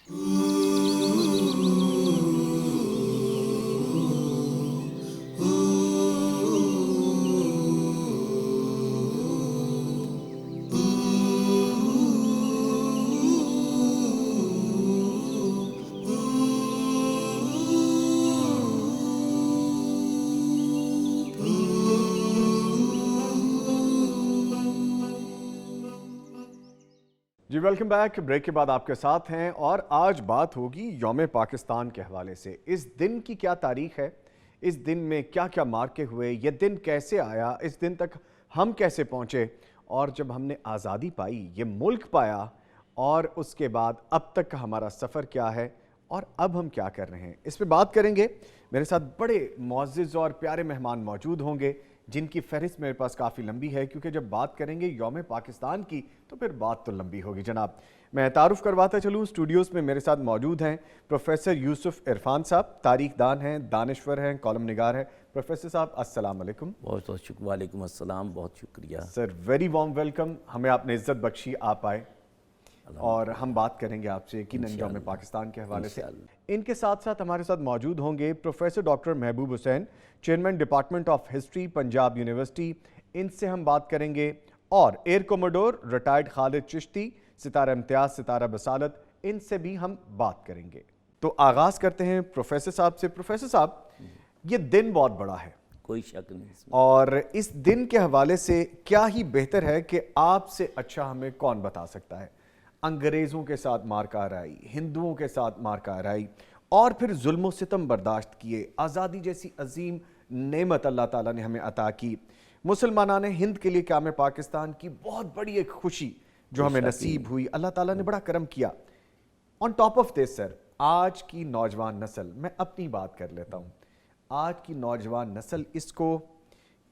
جی welcome back. Break کے بعد آپ کے ساتھ ہیں اور آج بات ہوگی یوم پاکستان کے حوالے سے. اس دن کی کیا تاریخ ہے, اس دن میں کیا کیا مارکے ہوئے, یہ دن کیسے آیا, اس دن تک ہم کیسے پہنچے, اور جب ہم نے آزادی پائی, یہ ملک پایا, اور اس کے بعد اب تک کا ہمارا سفر کیا ہے اور اب ہم کیا کر رہے ہیں, اس پہ بات کریں گے. میرے ساتھ بڑے معزز اور پیارے مہمان موجود ہوں گے جن کی فہرست میرے پاس کافی لمبی ہے, کیونکہ جب بات کریں گے یوم پاکستان کی تو پھر بات تو لمبی ہوگی. جناب میں تعارف کرواتا چلوں, اسٹوڈیوز میں میرے ساتھ موجود ہیں پروفیسر یوسف عرفان صاحب, تاریخ دان ہیں, دانشور ہیں, کالم نگار ہیں. پروفیسر صاحب السلام علیکم. بہت بہت شکریہ. وعلیکم السلام, بہت شکریہ سر. Very warm welcome. ہمیں آپ نے عزت بخشی, آپ آئے اور ہم بات کریں گے آپ سے یقیناً یوم پاکستان کے حوالے سے. ان کے ساتھ ساتھ ہمارے ساتھ موجود ہوں گے professor doctor Mehboob Hussain, chairman department of history, Punjab university. ان سے ہم بات کریں گے. اور air commodore retired Khalid Chishti, Sitara Imtiaz, ستارہ بصالت, ان سے بھی ہم بات کریں گے. تو آغاز کرتے ہیں پروفیسر صاحب سے. پروفیسر صاحب, یہ دن بہت بڑا ہے, کوئی شک نہیں, اور اس دن کے حوالے سے کیا ہی بہتر ہے کہ آپ سے اچھا ہمیں کون بتا سکتا ہے. انگریزوں کے ساتھ مار کار آئی, ہندوؤں کے ساتھ مار کار آئی, اور پھر ظلم و ستم برداشت کیے, آزادی جیسی عظیم نعمت اللہ تعالیٰ نے ہمیں عطا کی. مسلمانان ہند کے لیے قیام پاکستان کی بہت بڑی ایک خوشی جو ہمیں نصیب ہوئی, اللہ تعالیٰ نے بڑا کرم کیا. آن ٹاپ آف دس سر, آج کی نوجوان نسل, میں اپنی بات کر لیتا ہوں, آج کی نوجوان نسل اس کو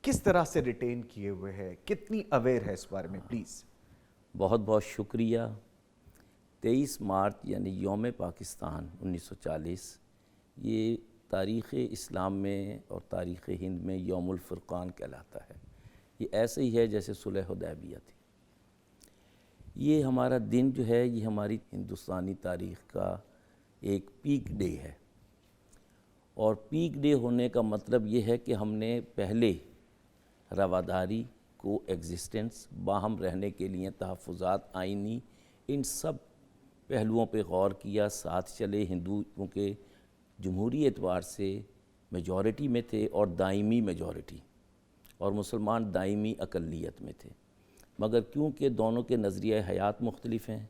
کس طرح سے ریٹین کیے ہوئے ہے, کتنی اویئر ہے اس بارے میں, پلیز. بہت بہت شکریہ. 23 مارچ یعنی یوم پاکستان 1940, یہ تاریخ اسلام میں اور تاریخ ہند میں یوم الفرقان کہلاتا ہے. یہ ایسے ہی ہے جیسے صلح حدیبیہ تھی. یہ ہمارا دن جو ہے, یہ ہماری ہندوستانی تاریخ کا ایک پیک ڈے ہے. اور پیک ڈے ہونے کا مطلب یہ ہے کہ ہم نے پہلے رواداری کو ایگزسٹنس, باہم رہنے کے لیے تحفظات, آئینی, ان سب پہلوؤں پہ غور کیا, ساتھ چلے. ہندو کیونکہ جمہوری اعتبار سے میجورٹی میں تھے اور دائمی میجورٹی, اور مسلمان دائمی اقلیت میں تھے, مگر کیونکہ دونوں کے نظریہ حیات مختلف ہیں,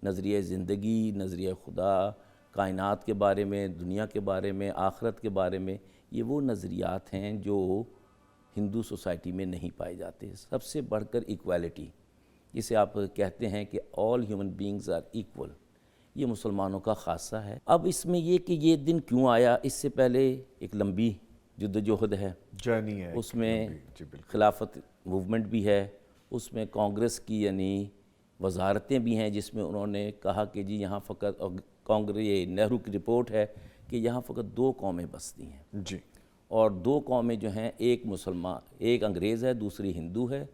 نظریہ زندگی, نظریہ خدا, کائنات کے بارے میں, دنیا کے بارے میں, آخرت کے بارے میں, یہ وہ نظریات ہیں جو ہندو سوسائٹی میں نہیں پائے جاتے. سب سے بڑھ کر ایکویلٹی, جسے آپ کہتے ہیں کہ all human beings are equal, یہ مسلمانوں کا خاصہ ہے. اب اس میں یہ کہ یہ دن کیوں آیا, اس سے پہلے ایک لمبی جدوجہد ہے, جرنی ہے, اس میں خلافت موومنٹ بھی ہے, اس میں کانگریس کی یعنی وزارتیں بھی ہیں, جس میں انہوں نے کہا کہ جی یہاں فقط, یہ نہرو کی رپورٹ ہے کہ یہاں فقط 2 قومیں بستی ہیں, جی, اور 2 قومیں جو ہیں, ایک مسلمان, ایک انگریز ہے, دوسری ہندو ہے,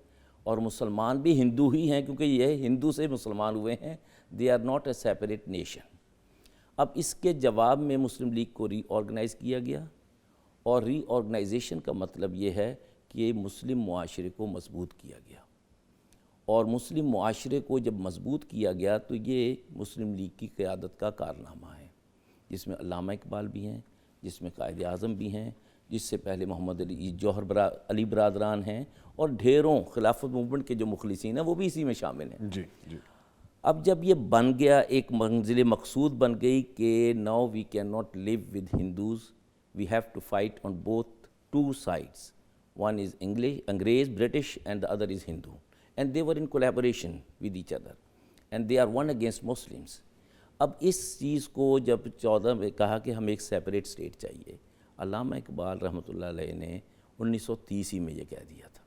اور مسلمان بھی ہندو ہی ہیں کیونکہ یہ ہندو سے مسلمان ہوئے ہیں. They are not a separate nation. اب اس کے جواب میں مسلم لیگ کو ری آرگنائز کیا گیا, اور ری آرگنائزیشن کا مطلب یہ ہے کہ مسلم معاشرے کو مضبوط کیا گیا. اور مسلم معاشرے کو جب مضبوط کیا گیا تو یہ مسلم لیگ کی قیادت کا کارنامہ ہے, جس میں علامہ اقبال بھی ہیں, جس میں قائد اعظم بھی ہیں, جس سے پہلے محمد علی برادران ہیں, اور ڈھیروں خلافت موومنٹ کے جو مخلصین ہیں وہ بھی اسی میں شامل ہیں. جی, جی. اب جب یہ بن گیا, ایک منزل مقصود بن گئی کہ now we can not live with Hindus, we have to fight on both 2 sides. One is انگریز British and the other is Hindu, and they were in collaboration with each other, and they are one against Muslims. اب اس چیز کو جب 14 میں کہا کہ ہم ایک سیپریٹ اسٹیٹ چاہیے, علامہ اقبال رحمۃ اللہ علیہ نے 1930 میں یہ کہہ دیا تھا.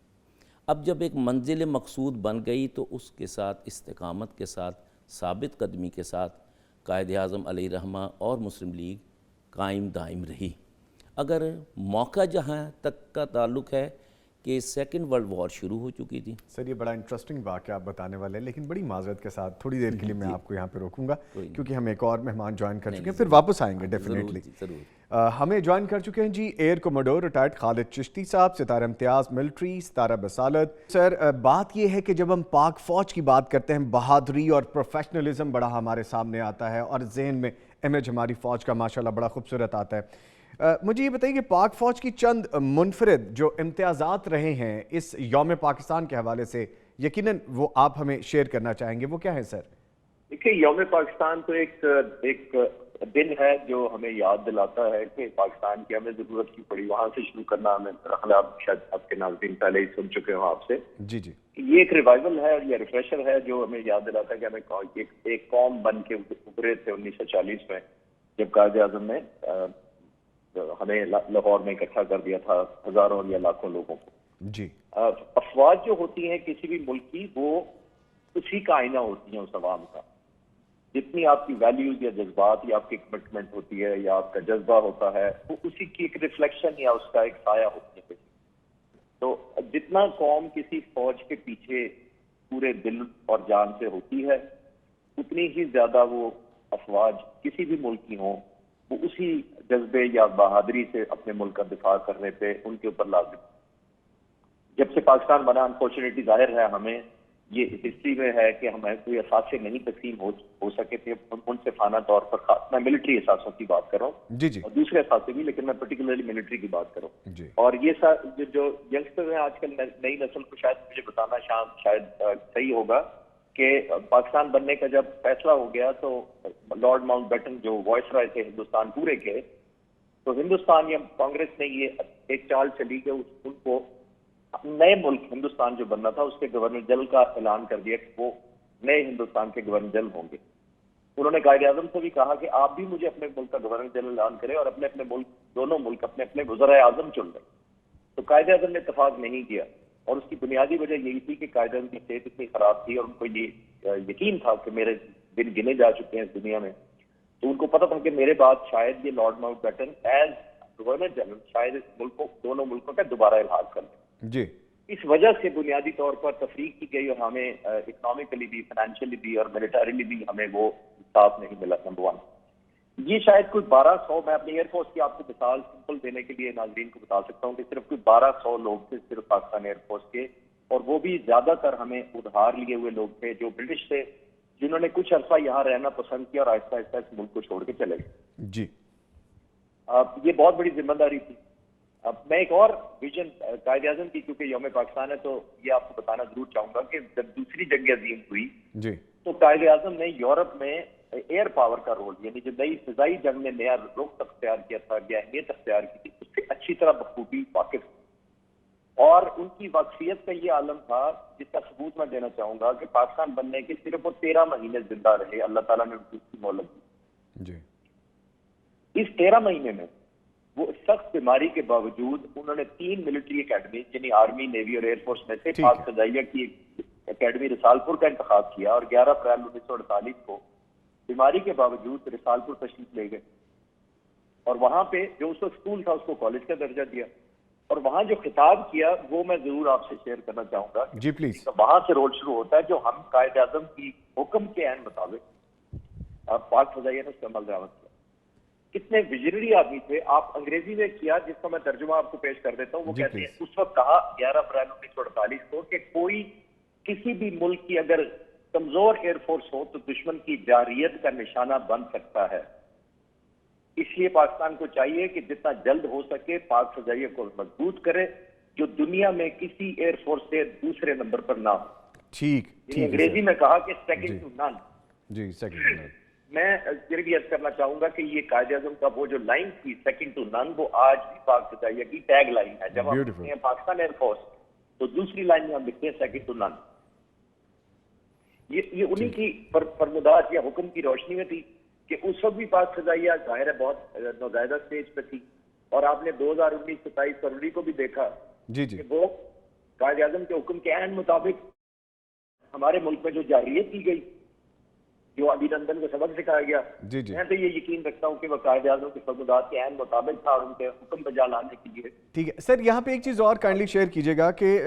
اب جب ایک منزل مقصود بن گئی تو اس کے ساتھ استقامت کے ساتھ, ثابت قدمی کے ساتھ قائد اعظم علیہ رحمہ اور مسلم لیگ قائم دائم رہی. اگر موقع جہاں تک کا تعلق ہے کہ سیکنڈ ورلڈ وار شروع ہو چکی تھی. سر یہ بڑا انٹرسٹنگ واقعہ آپ بتانے والے ہیں، لیکن بڑی معذرت کے ساتھ تھوڑی دیر کے لیے میں آپ کو یہاں پہ روکوں گا کیونکہ ہم ایک اور مہمان جوائن کر چکے ہیں، پھر واپس آئیں گے ڈیفینیٹلی. ہمیں جوائن کر چکے ہیں جی year commodore retired Khalid Chishti صاحب، ستارہ امتیاز ملٹری، ستارہ بسالت. سر بات یہ ہے کہ جب ہم پاک فوج کی بات کرتے ہیں بہادری اور پروفیشنلزم بڑا ہمارے سامنے آتا ہے اور ذہن میں امیج ہماری فوج کا ماشاءاللہ بڑا خوبصورت آتا ہے. مجھے یہ بتائیے کہ پاک فوج کی چند منفرد جو امتیازات رہے ہیں اس یوم پاکستان کے حوالے سے یقیناً وہ آپ ہمیں شیئر کرنا چاہیں گے، وہ کیا ہے سر؟ دیکھیے یوم پاکستان تو ایک دن ہے جو ہمیں یاد دلاتا ہے کہ پاکستان کی ہمیں ضرورت کی پڑی. وہاں سے شروع کرنا ہمیں آپ شاید آپ کے ناظرین پہلے ہی سن چکے ہوں آپ سے. جی جی یہ ایک ریوائول ہے اور یہ ریفریشر ہے جو ہمیں یاد دلاتا ہے کہ ہمیں ایک قوم بن کے ابھرے تھے 1940 میں، جب قائد اعظم نے ہمیں لاہور میں اکٹھا کر دیا تھا ہزاروں یا لاکھوں لوگوں کو. جی افواج جو ہوتی ہیں کسی بھی ملک کی وہ اسی کا آئینہ ہوتی ہیں اس عوام کا. جتنی آپ کی ویلیوز یا جذبات یا آپ کی کمٹمنٹ ہوتی ہے یا آپ کا جذبہ ہوتا ہے وہ اسی کی ایک ریفلیکشن یا اس کا ایک سایہ ہوتی ہے. تو جتنا قوم کسی فوج کے پیچھے پورے دل اور جان سے ہوتی ہے اتنی ہی زیادہ وہ افواج کسی بھی ملک کی ہوں وہ اسی جذبے یا بہادری سے اپنے ملک کا دفاع کرنے پہ ان کے اوپر لازم. جب سے پاکستان بنا انفارچونیٹلی ظاہر ہے ہمیں یہ ہسٹری میں ہے کہ ہمیں کوئی اثاثے نہیں تقسیم ہو سکے تھے منصفانہ طور پر. میں ملٹری اثاثوں کی بات کر رہا ہوں جی جی اور دوسرے اثاثے بھی، لیکن میں پرٹیکولرلی ملٹری کی بات کر رہا ہوں. جی اور یہ جو ینگسٹر ہیں آج کل نئی نسل کو شاید مجھے بتانا شاید صحیح ہوگا کہ پاکستان بننے کا جب فیصلہ ہو گیا تو لارڈ ماؤنٹ بیٹن جو وائس رائے تھے ہندوستان پورے کے، تو ہندوستان یا کانگریس نے یہ ایک چال چلی کہ ان کو نئے ملک ہندوستان جو بننا تھا اس کے گورنر جنرل کا اعلان کر دیا کہ وہ نئے ہندوستان کے گورنر جنرل ہوں گے. انہوں نے قائد اعظم سے بھی کہا کہ آپ بھی مجھے اپنے ملک کا گورنر جنرل اعلان کریں اور اپنے اپنے ملک دونوں ملک اپنے اپنے وزرائے اعظم چن لیں. تو قائد اعظم نے اتفاق نہیں کیا اور اس کی بنیادی وجہ یہی تھی کہ قائد اعظم کی صحت اتنی خراب تھی اور ان کو یہ یقین تھا کہ میرے دن گنے جا چکے ہیں اس دنیا میں. تو ان کو پتا تھا کہ میرے بعد شاید یہ Lord Mountbatten as governor general شاید اس ملک کو دونوں ملکوں کا دوبارہ الحاق کر دیں. جی اس وجہ سے بنیادی طور پر تفریق کی گئی اور ہمیں اکنامکلی بھی، فائنینشلی بھی اور ملٹریلی بھی ہمیں وہ انصاف نہیں ملا. نمبر 1 یہ شاید کوئی 1200، میں اپنی ایئر فورس کی آپ کو مثال سمپل دینے کے لیے ناظرین کو بتا سکتا ہوں کہ صرف کوئی 1200 لوگ تھے صرف پاکستان ایئر فورس کے، اور وہ بھی زیادہ تر ہمیں ادھار لیے ہوئے لوگ تھے جو برٹش تھے، جنہوں نے کچھ عرصہ یہاں رہنا پسند کیا اور آہستہ آہستہ اس ملک کو چھوڑ کے چلے گئے. جی یہ بہت بڑی ذمہ داری تھی. اب میں ایک اور ویژن قائد اعظم کی، کیونکہ یوم پاکستان ہے تو یہ آپ کو بتانا ضرور چاہوں گا کہ جب دوسری جنگ عظیم ہوئی جی تو قائد اعظم نے یورپ میں ایئر پاور کا رول، یعنی جو نئی فضائی جنگ نے نیا رخ اختیار کیا تھا یا اہمیت اختیار کی تھی، اس سے اچھی طرح بخوبی واقف. اور ان کی واقفیت کا یہ عالم تھا جس کا ثبوت میں دینا چاہوں گا کہ پاکستان بننے کے صرف وہ 13 مہینے زندہ رہے، اللہ تعالیٰ نے ان کی مہلت دی. جی اس 13 مہینے میں وہ سخت بیماری کے باوجود انہوں نے 3 ملٹری اکیڈمی یعنی آرمی، نیوی اور ایئر فورس میں سے پاک فضائیہ کی اکیڈمی رسالپور کا انتخاب کیا اور 11 اپریل 1948 کو بیماری کے باوجود رسالپور تشریف لے گئے اور وہاں پہ جو اس وقت اسکول تھا اس کو کالج کا درجہ دیا اور وہاں جو خطاب کیا وہ میں ضرور آپ سے شیئر کرنا چاہوں گا. جی پلیز. وہاں سے رول شروع ہوتا ہے جو ہم قائد اعظم کی حکم کے عین مطابق پاک فضائیہ نے اس کا عمل درآمد کیا. کتنے ویژنری آدمی تھے. آپ انگریزی میں کیا جس کا میں ترجمہ آپ کو پیش کر دیتا ہوں. وہ کہتے ہیں اس وقت کہا 11 اپریل 1948 کو کہ کوئی کسی بھی ملک کی اگر کمزور ایئر فورس ہو تو دشمن کی جارحیت کا نشانہ بن سکتا ہے. اس لیے پاکستان کو چاہیے کہ جتنا جلد ہو سکے پاک فضائیہ کو مضبوط کرے جو دنیا میں کسی ایئر فورس سے دوسرے نمبر پر نہ ہو. ٹھیک انگریزی میں کہا کہ سیکنڈ ٹو نن. جی سیکنڈ. میں یہ بھی عرض کرنا چاہوں گا کہ یہ قائد اعظم کا وہ جو لائن تھی سیکنڈ ٹو نن وہ آج بھی پاک فضائیہ کی ٹیگ لائن ہے. جب ہم لکھتے ہیں پاکستان ایئر فورس تو دوسری لائن میں ہم لکھتے ہیں سیکنڈ ٹو نن. یہ انہی کی فرمودات یا حکم کی روشنی میں تھی کہ اس وقت بھی پاک فضائیہ ظاہر ہے بہت نوزائیدہ سٹیج پہ تھی اور آپ نے 2019 27 فروری کو بھی دیکھا جی جی کہ وہ قائد اعظم کے حکم کے عین مطابق ہمارے ملک میں جو جارحیت کی گئی، جو ابھینندن کو سبق سکھایا گیا. جی جی میں تو یہ یقین رکھتا ہوں کہ وہ قائد اعظم کے فرمودات کے عین مطابق تھا اور ان کے حکم بجا لانے کے لیے. ٹھیک ہے سر، یہاں پہ ایک چیز اور کائنڈلی شیئر کیجیے گا کہ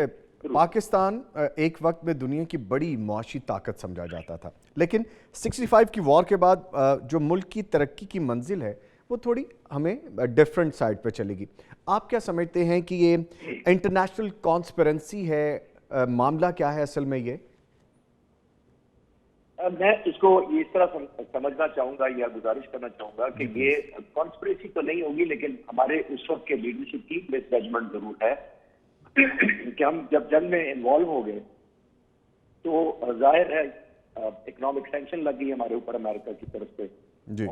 پاکستان ایک وقت میں دنیا کی بڑی معاشی طاقت سمجھا جاتا تھا، لیکن 65 کی وار کے بعد جو ملک کی ترقی کی منزل ہے وہ تھوڑی ہمیں ڈیفرنٹ سائڈ پہ چلے گی. آپ کیا سمجھتے ہیں کہ یہ انٹرنیشنل کانسپیرنسی ہے، معاملہ کیا ہے اصل میں یہ؟ میں اس کو اس طرح سمجھنا چاہوں گا یا گزارش کرنا چاہوں گا کہ یہ کانسپریسی تو نہیں ہوگی، لیکن ہمارے اس وقت کے لیڈرشپ کی مس ججمنٹ ضرور ہے کہ ہم جب جنگ میں انوالو ہو گئے تو ظاہر ہے اکنامک سینکشن لگ گئی ہمارے اوپر امریکہ کی طرف سے،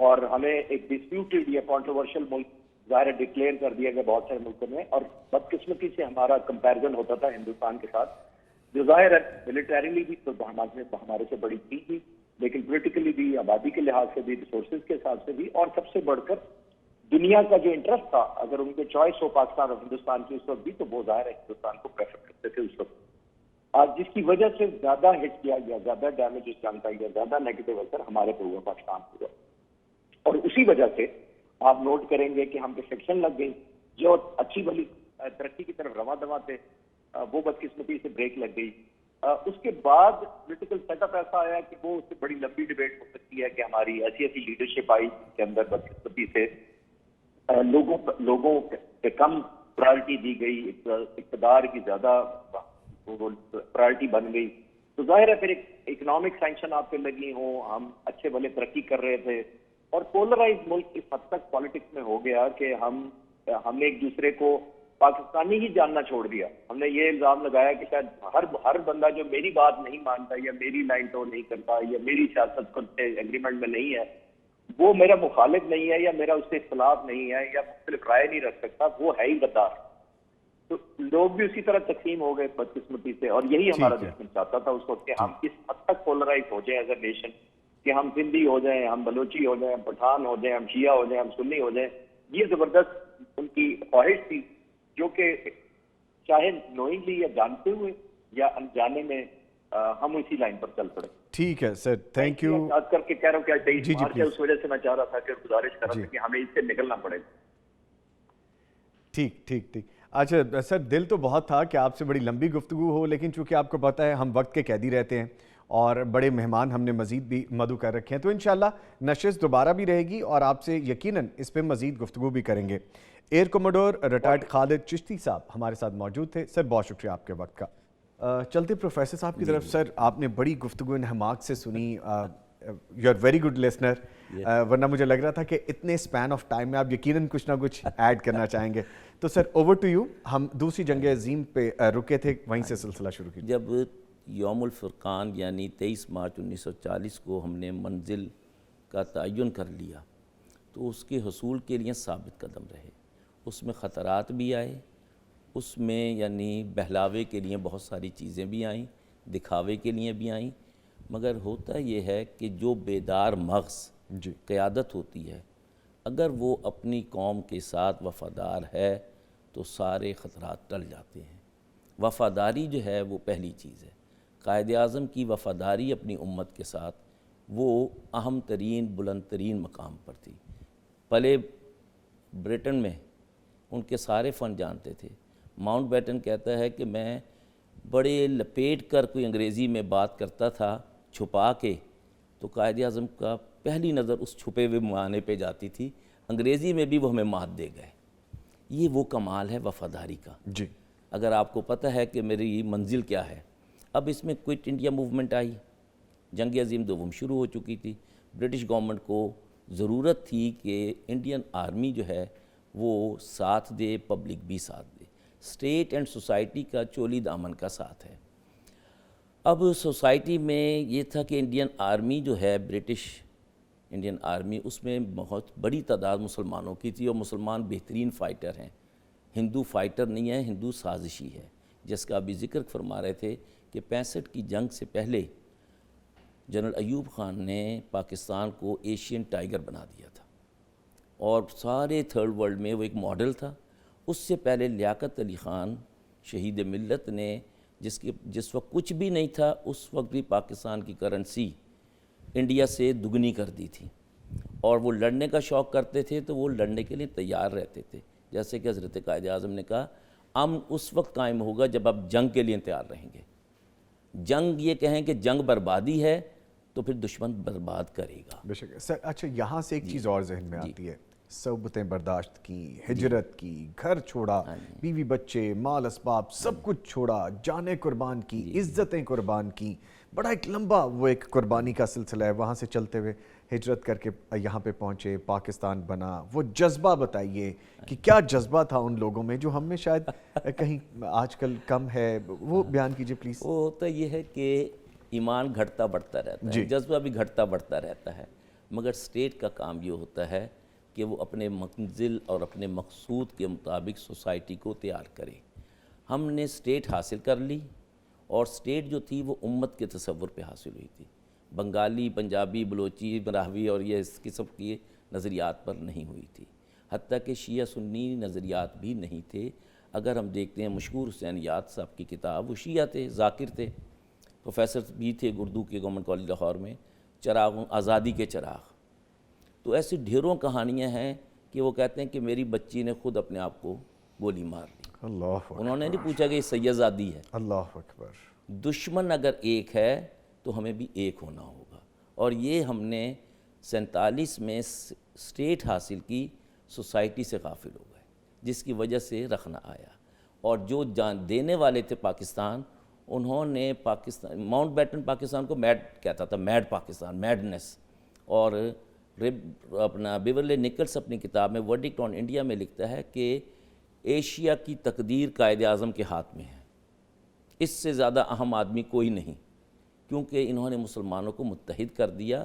اور ہمیں ایک ڈسپیوٹڈ یا کنٹروورشل ملک ظاہر ڈکلیئر کر دیا گیا بہت سارے ملکوں میں، اور بدقسمتی سے ہمارا کمپیریزن ہوتا تھا ہندوستان کے ساتھ، جو ظاہر ہے ملٹریلی بھی تو ہمارے سے بڑی تھی، لیکن پولیٹیکلی بھی، آبادی کے لحاظ سے بھی، ریسورسز کے حساب سے بھی، اور سب سے بڑھ کر دنیا کا جو انٹرسٹ تھا، اگر ان کے چوائس ہو پاکستان اور ہندوستان کی اس وقت بھی، تو وہ ظاہر ہے ہندوستان کو پریفر کرتے تھے اس وقت. آج جس کی وجہ سے زیادہ ہٹ کیا گیا، زیادہ ڈیمیج اس جنگ کا گیا، زیادہ نیگیٹو اثر ہمارے پہ ہوا، پاکستان پہ ہوا، اور اسی وجہ سے آپ نوٹ کریں گے کہ ہم پہ سیکشن لگ گئی. جو اچھی بھلی ترقی کی طرف رواں دواں تھے وہ بدقسمتی سے بریک لگ گئی. اس کے بعد پولیٹیکل سیٹ اپ ایسا آیا کہ وہ اس سے بڑی لمبی ڈیبیٹ ہو سکتی ہے کہ ہماری ایسی لیڈرشپ آئی کے اندر بدقسمتی سے لوگوں پہ کم پرائرٹی دی گئی، اقتدار کی زیادہ پرائرٹی بن گئی. تو ظاہر ہے پھر اکنامک سینکشن آپ پہ لگی ہوں، ہم اچھے بھلے ترقی کر رہے تھے، اور پولرائز ملک اس حد تک پالیٹکس میں ہو گیا کہ ہم نے ایک دوسرے کو پاکستانی ہی جاننا چھوڑ دیا. ہم نے یہ الزام لگایا کہ شاید ہر بندہ جو میری بات نہیں مانتا یا میری لائن ٹو نہیں کرتا یا میری سیاست کو ایگریمنٹ میں نہیں ہے، وہ میرا مخالف نہیں ہے یا میرا اس سے اختلاف نہیں ہے یا مختلف رائے نہیں رکھ سکتا، وہ ہے ہی غدار. تو لوگ بھی اسی طرح تقسیم ہو گئے بدقسمتی سے، اور یہی ہمارا دشمن چاہتا تھا اس وقت کہ ہم اس حد تک پولرائز ہو جائیں ایز اے نیشن کہ ہم سندھی ہو جائیں، ہم بلوچی ہو جائیں، ہم پٹھان ہو جائیں، ہم شیعہ ہو جائیں، ہم سنی ہو جائیں. یہ زبردست ان کی خواہش تھی جو کہ چاہے نوئنگلی یا جانتے ہوئے یا انجانے میں ہم اسی لائن پر چل پڑے. ٹھیک ہے سر، تھینک یو. یاد کر کے کہہ رہا ہوں کہ اس وجہ سے میں چاہ رہا تھا کہ گزارش کر رہا تھا کہ ہمیں اس سے نکلنا پڑے. ٹھیک. اچھا سر، دل تو بہت تھا کہ آپ سے بڑی لمبی گفتگو ہو، لیکن چونکہ آپ کو پتہ ہے ہم وقت کے قیدی رہتے ہیں اور بڑے مہمان ہم نے مزید بھی مدعو کر رکھے ہیں، تو انشاءاللہ نشست دوبارہ بھی رہے گی اور آپ سے یقیناً اس پہ مزید گفتگو بھی کریں گے. Year commodore retired Khalid Chishti صاحب ہمارے ساتھ موجود تھے. سر بہت شکریہ آپ کے وقت کا. چلتے پروفیسر صاحب کی طرف. سر آپ نے بڑی گفتگو انہماک سے سنی، you are very good listener, ورنہ مجھے لگ رہا تھا کہ اتنے اسپین آف ٹائم میں آپ یقیناً کچھ نہ کچھ ایڈ کرنا چاہیں گے. تو سر اوور ٹو یو. ہم دوسری جنگ عظیم پہ رکے تھے، وہیں سے سلسلہ شروع کیجیے. جب یوم الفرقان یعنی 23 مارچ 1940 کو ہم نے منزل کا تعین کر لیا تو اس کے حصول کے لیے ثابت قدم رہے. اس میں خطرات بھی آئے، اس میں یعنی بہلاوے کے لیے بہت ساری چیزیں بھی آئیں، دکھاوے کے لیے بھی آئیں، مگر ہوتا یہ ہے کہ جو بیدار مغز قیادت ہوتی ہے، اگر وہ اپنی قوم کے ساتھ وفادار ہے تو سارے خطرات ٹل جاتے ہیں. وفاداری جو ہے وہ پہلی چیز ہے. قائد اعظم کی وفاداری اپنی امت کے ساتھ وہ اہم ترین بلند ترین مقام پر تھی. پہلے برٹن میں ان کے سارے فن جانتے تھے. ماؤنٹ بیٹن کہتا ہے کہ میں بڑے لپیٹ کر کوئی انگریزی میں بات کرتا تھا چھپا کے، تو قائد اعظم کا پہلی نظر اس چھپے ہوئے معنی پہ جاتی تھی، انگریزی میں بھی وہ ہمیں مات دے گئے. یہ وہ کمال ہے وفاداری کا. جی اگر آپ کو پتہ ہے کہ میری منزل کیا ہے. اب اس میں کوئٹ انڈیا موومنٹ آئی، جنگ عظیم دوم شروع ہو چکی تھی. برٹش گورنمنٹ کو ضرورت تھی کہ انڈین آرمی جو ہے وہ ساتھ دے، پبلک بھی ساتھ دے. اسٹیٹ اینڈ سوسائٹی کا چولی دامن کا ساتھ ہے. اب سوسائٹی میں یہ تھا کہ انڈین آرمی جو ہے برٹش انڈین آرمی، اس میں بہت بڑی تعداد مسلمانوں کی تھی، اور مسلمان بہترین فائٹر ہیں. ہندو فائٹر نہیں ہے، ہندو سازشی ہے، جس کا ابھی ذکر فرما رہے تھے کہ 65 کی جنگ سے پہلے جنرل ایوب خان نے پاکستان کو ایشین ٹائیگر بنا دیا تھا اور سارے تھرڈ ورلڈ میں وہ ایک ماڈل تھا. اس سے پہلے لیاقت علی خان شہید ملت نے جس وقت کچھ بھی نہیں تھا، اس وقت بھی پاکستان کی کرنسی انڈیا سے دگنی کر دی تھی، اور وہ لڑنے کا شوق کرتے تھے تو وہ لڑنے کے لیے تیار رہتے تھے. جیسے کہ حضرت قائد اعظم نے کہا امن اس وقت قائم ہوگا جب آپ جنگ کے لیے تیار رہیں گے. جنگ یہ کہیں کہ جنگ بربادی ہے تو پھر دشمن برباد کرے گا. بے شک سر. اچھا یہاں سے ایک چیز اور ذہن میں آتی ہے، صحبتیں برداشت کی، ہجرت کی، گھر چھوڑا، بیوی بچے، مال اسباب سب کچھ چھوڑا، جانیں قربان کی، عزتیں قربان کی. بڑا ایک لمبا وہ ایک قربانی کا سلسلہ ہے. وہاں سے چلتے ہوئے ہجرت کر کے یہاں پہ پہنچے، پاکستان بنا. وہ جذبہ بتائیے کہ کیا جذبہ تھا ان لوگوں میں جو ہم میں شاید کہیں آج کل کم ہے، وہ بیان کیجئے پلیز. وہ ہوتا یہ ہے کہ ایمان گھٹتا بڑھتا رہتا ہے، جذبہ بھی گھٹتا بڑھتا رہتا ہے، مگر اسٹیٹ کا کام یہ ہوتا ہے کہ وہ اپنے منزل اور اپنے مقصود کے مطابق سوسائٹی کو تیار کرے. ہم نے اسٹیٹ حاصل کر لی، اور اسٹیٹ جو تھی وہ امت کے تصور پہ حاصل ہوئی تھی، بنگالی، پنجابی، بلوچی، مراہوی اور یہ اس قسم کی نظریات پر نہیں ہوئی تھی. حتیٰ کہ شیعہ سنی نظریات بھی نہیں تھے. اگر ہم دیکھتے ہیں مشہور حسین یاد صاحب کی کتاب، وہ شیعہ تھے، ذاکر تھے، پروفیسر بھی تھے اردو کے گورنمنٹ کالج لاہور میں، چراغوں آزادی کے چراغ. تو ایسی ڈھیروں کہانیاں ہیں کہ وہ کہتے ہیں کہ میری بچی نے خود اپنے آپ کو گولی مار لی. اللہ اکبر. انہوں نے نہیں پوچھا کہ یہ سیدزادی ہے. اللہ اکبر. دشمن اگر ایک ہے تو ہمیں بھی ایک ہونا ہوگا. اور یہ ہم نے 47 میں اسٹیٹ حاصل کی، سوسائٹی سے غافل ہو گئے، جس کی وجہ سے رخنا آیا. اور جو جان دینے والے تھے پاکستان، انہوں نے پاکستان، ماؤنٹ بیٹن پاکستان کو میڈ کہتا تھا، میڈ پاکستان، میڈنس. اور اپنا بیورلے نکلس اپنی کتاب میں ورڈکٹ آن انڈیا میں لکھتا ہے کہ ایشیا کی تقدیر قائد اعظم کے ہاتھ میں ہے، اس سے زیادہ اہم آدمی کوئی نہیں، کیونکہ انہوں نے مسلمانوں کو متحد کر دیا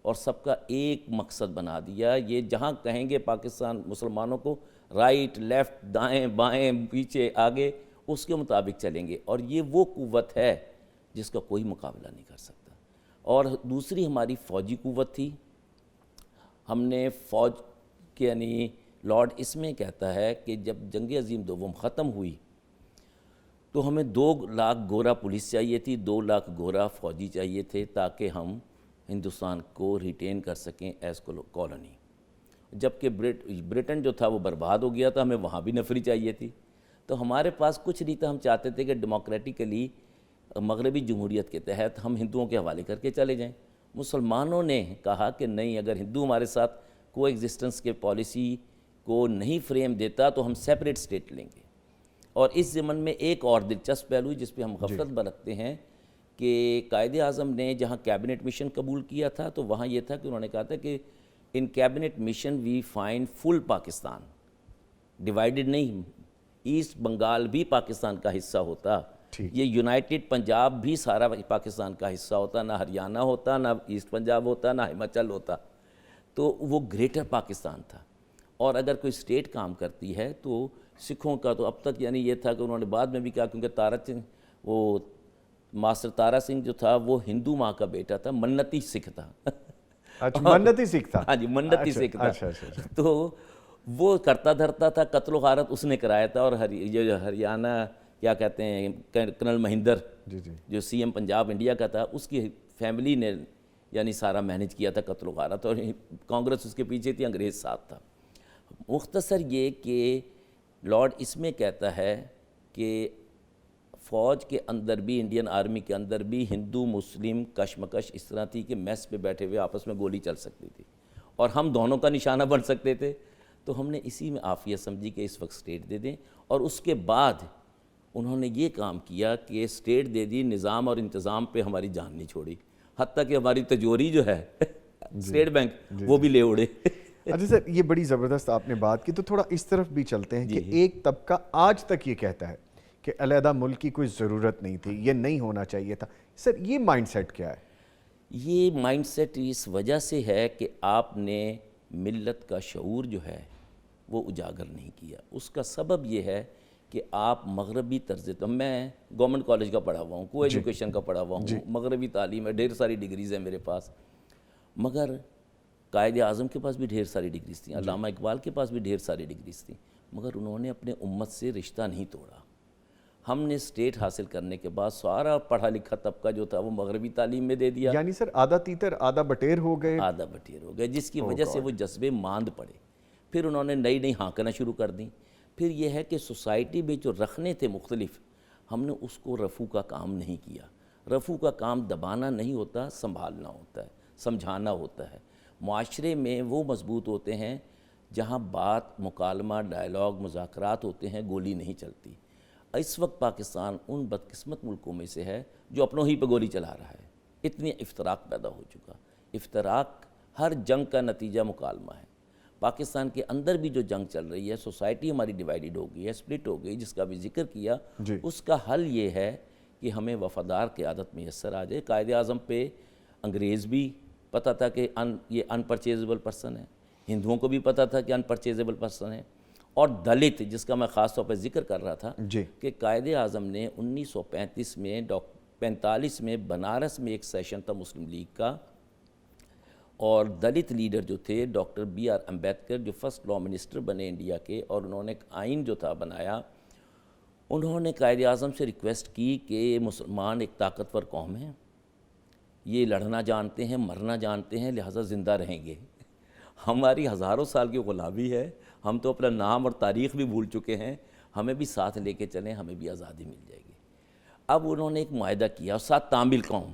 اور سب کا ایک مقصد بنا دیا. یہ جہاں کہیں گے پاکستان مسلمانوں کو، رائٹ لیفٹ، دائیں بائیں، پیچھے آگے، اس کے مطابق چلیں گے. اور یہ وہ قوت ہے جس کا کوئی مقابلہ نہیں کر سکتا. اور دوسری ہماری فوجی قوت تھی. ہم نے فوج کے یعنی لارڈ اس میں کہتا ہے کہ جب جنگ عظیم دوم ختم ہوئی تو ہمیں 2 لاکھ گورا پولیس چاہیے تھی، 2 لاکھ گورا فوجی چاہیے تھے، تاکہ ہم ہندوستان کو ریٹین کر سکیں ایز کالونی. جبکہ برٹن جو تھا وہ برباد ہو گیا تھا، ہمیں وہاں بھی نفری چاہیے تھی. تو ہمارے پاس کچھ نہیں تھا. ہم چاہتے تھے کہ ڈیموکریٹیکلی مغربی جمہوریت کے تحت ہم ہندوؤں کے حوالے کر کے چلے جائیں. مسلمانوں نے کہا کہ نہیں، اگر ہندو ہمارے ساتھ کو ایگزسٹنس کے پالیسی کو نہیں فریم دیتا تو ہم سیپریٹ اسٹیٹ لیں گے. اور اس ضمن میں ایک اور دلچسپ پہلو جس پہ ہم غفلت برتتے ہیں کہ قائد اعظم نے جہاں کیبنٹ مشن قبول کیا تھا تو وہاں یہ تھا کہ انہوں نے کہا تھا کہ in cabinet mission we find full Pakistan, divided نہیں. ایسٹ بنگال بھی پاکستان کا حصہ ہوتا، یہ یونائٹڈ پنجاب بھی سارا پاکستان کا حصہ ہوتا، نہ ہریانہ ہوتا، نہ ایسٹ پنجاب ہوتا، نہ ہماچل ہوتا. تو وہ گریٹر پاکستان تھا. اور اگر کوئی اسٹیٹ کام کرتی ہے تو سکھوں کا تو اب تک یعنی یہ تھا کہ انہوں نے بعد میں بھی کہا، کیونکہ تارا سنگھ، وہ ماسٹر تارا سنگھ جو تھا وہ ہندو ماں کا بیٹا تھا، منتی سکھ تھا. اچھا منتی سکھ تھا. ہاں جی، منتی سکھ تھا. تو وہ کرتا دھرتا تھا، قتل و غارت اس نے کرایا تھا. اور جو ہریانہ کیا کہتے ہیں، کرنل مہندر جو سی ایم پنجاب انڈیا کا تھا، اس کی فیملی نے یعنی سارا مینیج کیا تھا قتل و غارت، اور کانگریس اس کے پیچھے تھی، انگریز ساتھ تھا. مختصر یہ کہ لارڈ اس میں کہتا ہے کہ فوج کے اندر بھی، انڈین آرمی کے اندر بھی ہندو مسلم کشمکش اس طرح تھی کہ میس پہ بیٹھے ہوئے آپس میں گولی چل سکتی تھی اور ہم دونوں کا نشانہ بن سکتے تھے. تو ہم نے اسی میں عافیت سمجھی کہ اس وقت اسٹیٹ دے دیں. اور اس کے بعد انہوں نے یہ کام کیا کہ اسٹیٹ دے دی، نظام اور انتظام پہ ہماری جان نہیں چھوڑی. حتیٰ کہ ہماری تجوری جو ہے اسٹیٹ بینک وہ بھی لے اڑے. اچھا سر، یہ بڑی زبردست آپ نے بات کی. تو تھوڑا اس طرف بھی چلتے ہیں کہ ایک طبقہ آج تک یہ کہتا ہے کہ علیحدہ ملک کی کوئی ضرورت نہیں تھی، یہ نہیں ہونا چاہیے تھا. سر یہ مائنڈ سیٹ کیا ہے؟ یہ مائنڈ سیٹ اس وجہ سے ہے کہ آپ نے ملت کا شعور جو ہے وہ اجاگر نہیں کیا. اس کا سبب یہ ہے کہ آپ مغربی طرز، میں گورنمنٹ کالج کا پڑھا ہوا ہوں، کو ایجوکیشن کا پڑھا ہوا ہوں، مغربی تعلیم ہے، ڈھیر ساری ڈگریز ہیں میرے پاس. مگر قائد اعظم کے پاس بھی ڈھیر ساری ڈگریز تھیں، علامہ اقبال کے پاس بھی ڈھیر ساری ڈگریز تھیں، مگر انہوں نے اپنے امت سے رشتہ نہیں توڑا. ہم نے اسٹیٹ حاصل کرنے کے بعد سارا پڑھا لکھا طبقہ جو تھا وہ مغربی تعلیم میں دے دیا، یعنی سر آدھا تیتر آدھا بٹیر ہو گئے. آدھا بٹیر ہو گئے، جس کی وجہ سے وہ جذبے ماند پڑے. پھر انہوں نے نئی نئی ہانکنا شروع کر دیں. پھر یہ ہے کہ سوسائٹی میں جو رکھنے تھے مختلف، ہم نے اس کو رفع کا کام نہیں کیا. رفع کا کام دبانا نہیں ہوتا، سنبھالنا ہوتا ہے، سمجھانا ہوتا ہے. معاشرے میں وہ مضبوط ہوتے ہیں جہاں بات، مکالمہ، ڈائلاگ، مذاکرات ہوتے ہیں، گولی نہیں چلتی. اس وقت پاکستان ان بدقسمت ملکوں میں سے ہے جو اپنوں ہی پہ گولی چلا رہا ہے. اتنی افتراق پیدا ہو چکا. افتراق ہر جنگ کا نتیجہ مکالمہ ہے. پاکستان کے اندر بھی جو جنگ چل رہی ہے، سوسائٹی ہماری ڈیوائیڈ ہو گئی ہے، سپلٹ ہو گئی، جس کا بھی ذکر کیا، اس کا حل یہ ہے کہ ہمیں وفادار قیادت میسر آ جائے. قائد اعظم پہ انگریز بھی پتہ تھا کہ یہ ان پرچیزبل پرسن ہے، ہندوؤں کو بھی پتہ تھا کہ ان پرچیزبل پرسن ہے، اور دلت، جس کا میں خاص طور پہ ذکر کر رہا تھا کہ قائد اعظم نے 1935 میں 45 میں بنارس میں ایک سیشن تھا مسلم لیگ کا، اور دلت لیڈر جو تھے ڈاکٹر بی آر امبیڈکر، جو فرسٹ لا منسٹر بنے انڈیا کے، اور انہوں نے ایک آئین جو تھا بنایا. انہوں نے قائد اعظم سے ریکویسٹ کی کہ مسلمان ایک طاقتور قوم ہے، یہ لڑنا جانتے ہیں، مرنا جانتے ہیں، لہٰذا زندہ رہیں گے. ہماری ہزاروں سال کی غلامی ہے، ہم تو اپنا نام اور تاریخ بھی بھول چکے ہیں، ہمیں بھی ساتھ لے کے چلیں، ہمیں بھی آزادی مل جائے گی. اب انہوں نے ایک معاہدہ کیا، اور ساتھ تامل قوم،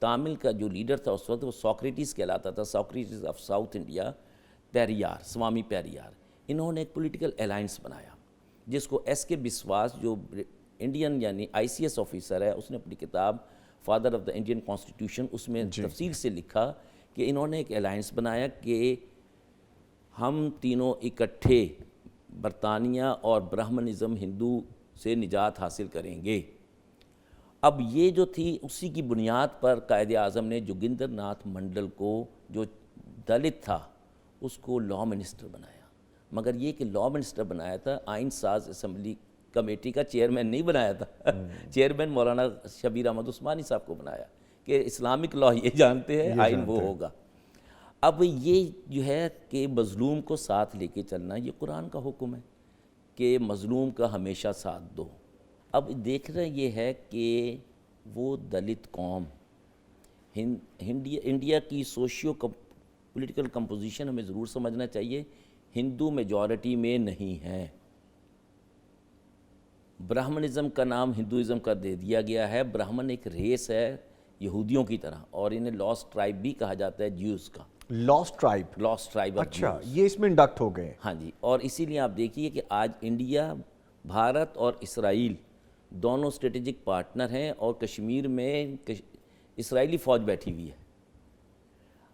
تامل کا جو لیڈر تھا اس وقت وہ سوکریٹس کہلاتا تھا، Socrates of south India, Periyar, Swami Periyar. انہوں نے ایک پولیٹیکل الائنس بنایا جس کو ایس کے بسواس، جو انڈین یعنی ICS آفیسر ہے، اس نے اپنی کتاب father of the Indian constitution اس میں تفصیل سے لکھا کہ انہوں نے ایک الائنس بنایا کہ ہم تینوں اکٹھے برطانیہ اور برہمنزم ہندو سے نجات حاصل کریں گے. اب یہ جو تھی اسی کی بنیاد پر قائد اعظم نے جوگندر ناتھ منڈل کو، جو دلت تھا، اس کو لا منسٹر بنایا. مگر یہ کہ لا منسٹر بنایا تھا، آئین ساز اسمبلی کمیٹی کا چیئرمین نہیں بنایا تھا. چیئرمین مولانا شبیر احمد عثمانی صاحب کو بنایا کہ اسلامک لا یہ جانتے ہیں، آئین وہ ہوگا. اب یہ جو ہے کہ مظلوم کو ساتھ لے کے چلنا، یہ قرآن کا حکم ہے کہ مظلوم کا ہمیشہ ساتھ دو. اب دیکھنا یہ ہے کہ وہ دلت قوم انڈیا کی سوشیو پولیٹیکل کمپوزیشن ہمیں ضرور سمجھنا چاہیے، ہندو میجورٹی میں نہیں ہے. برہمنزم کا نام ہندوازم کا دے دیا گیا ہے. برہمن ایک ریس ہے یہودیوں کی طرح، اور انہیں لاسٹ ٹرائب بھی کہا جاتا ہے جیوز کا. Last tribe. اچھا، یہ اس میں انڈکٹ ہو گئے. ہاں جی، اور اسی لیے آپ دیکھیے کہ آج انڈیا، بھارت اور اسرائیل دونوں اسٹریٹجک پارٹنر ہیں، اور کشمیر میں اسرائیلی فوج بیٹھی ہوئی ہے.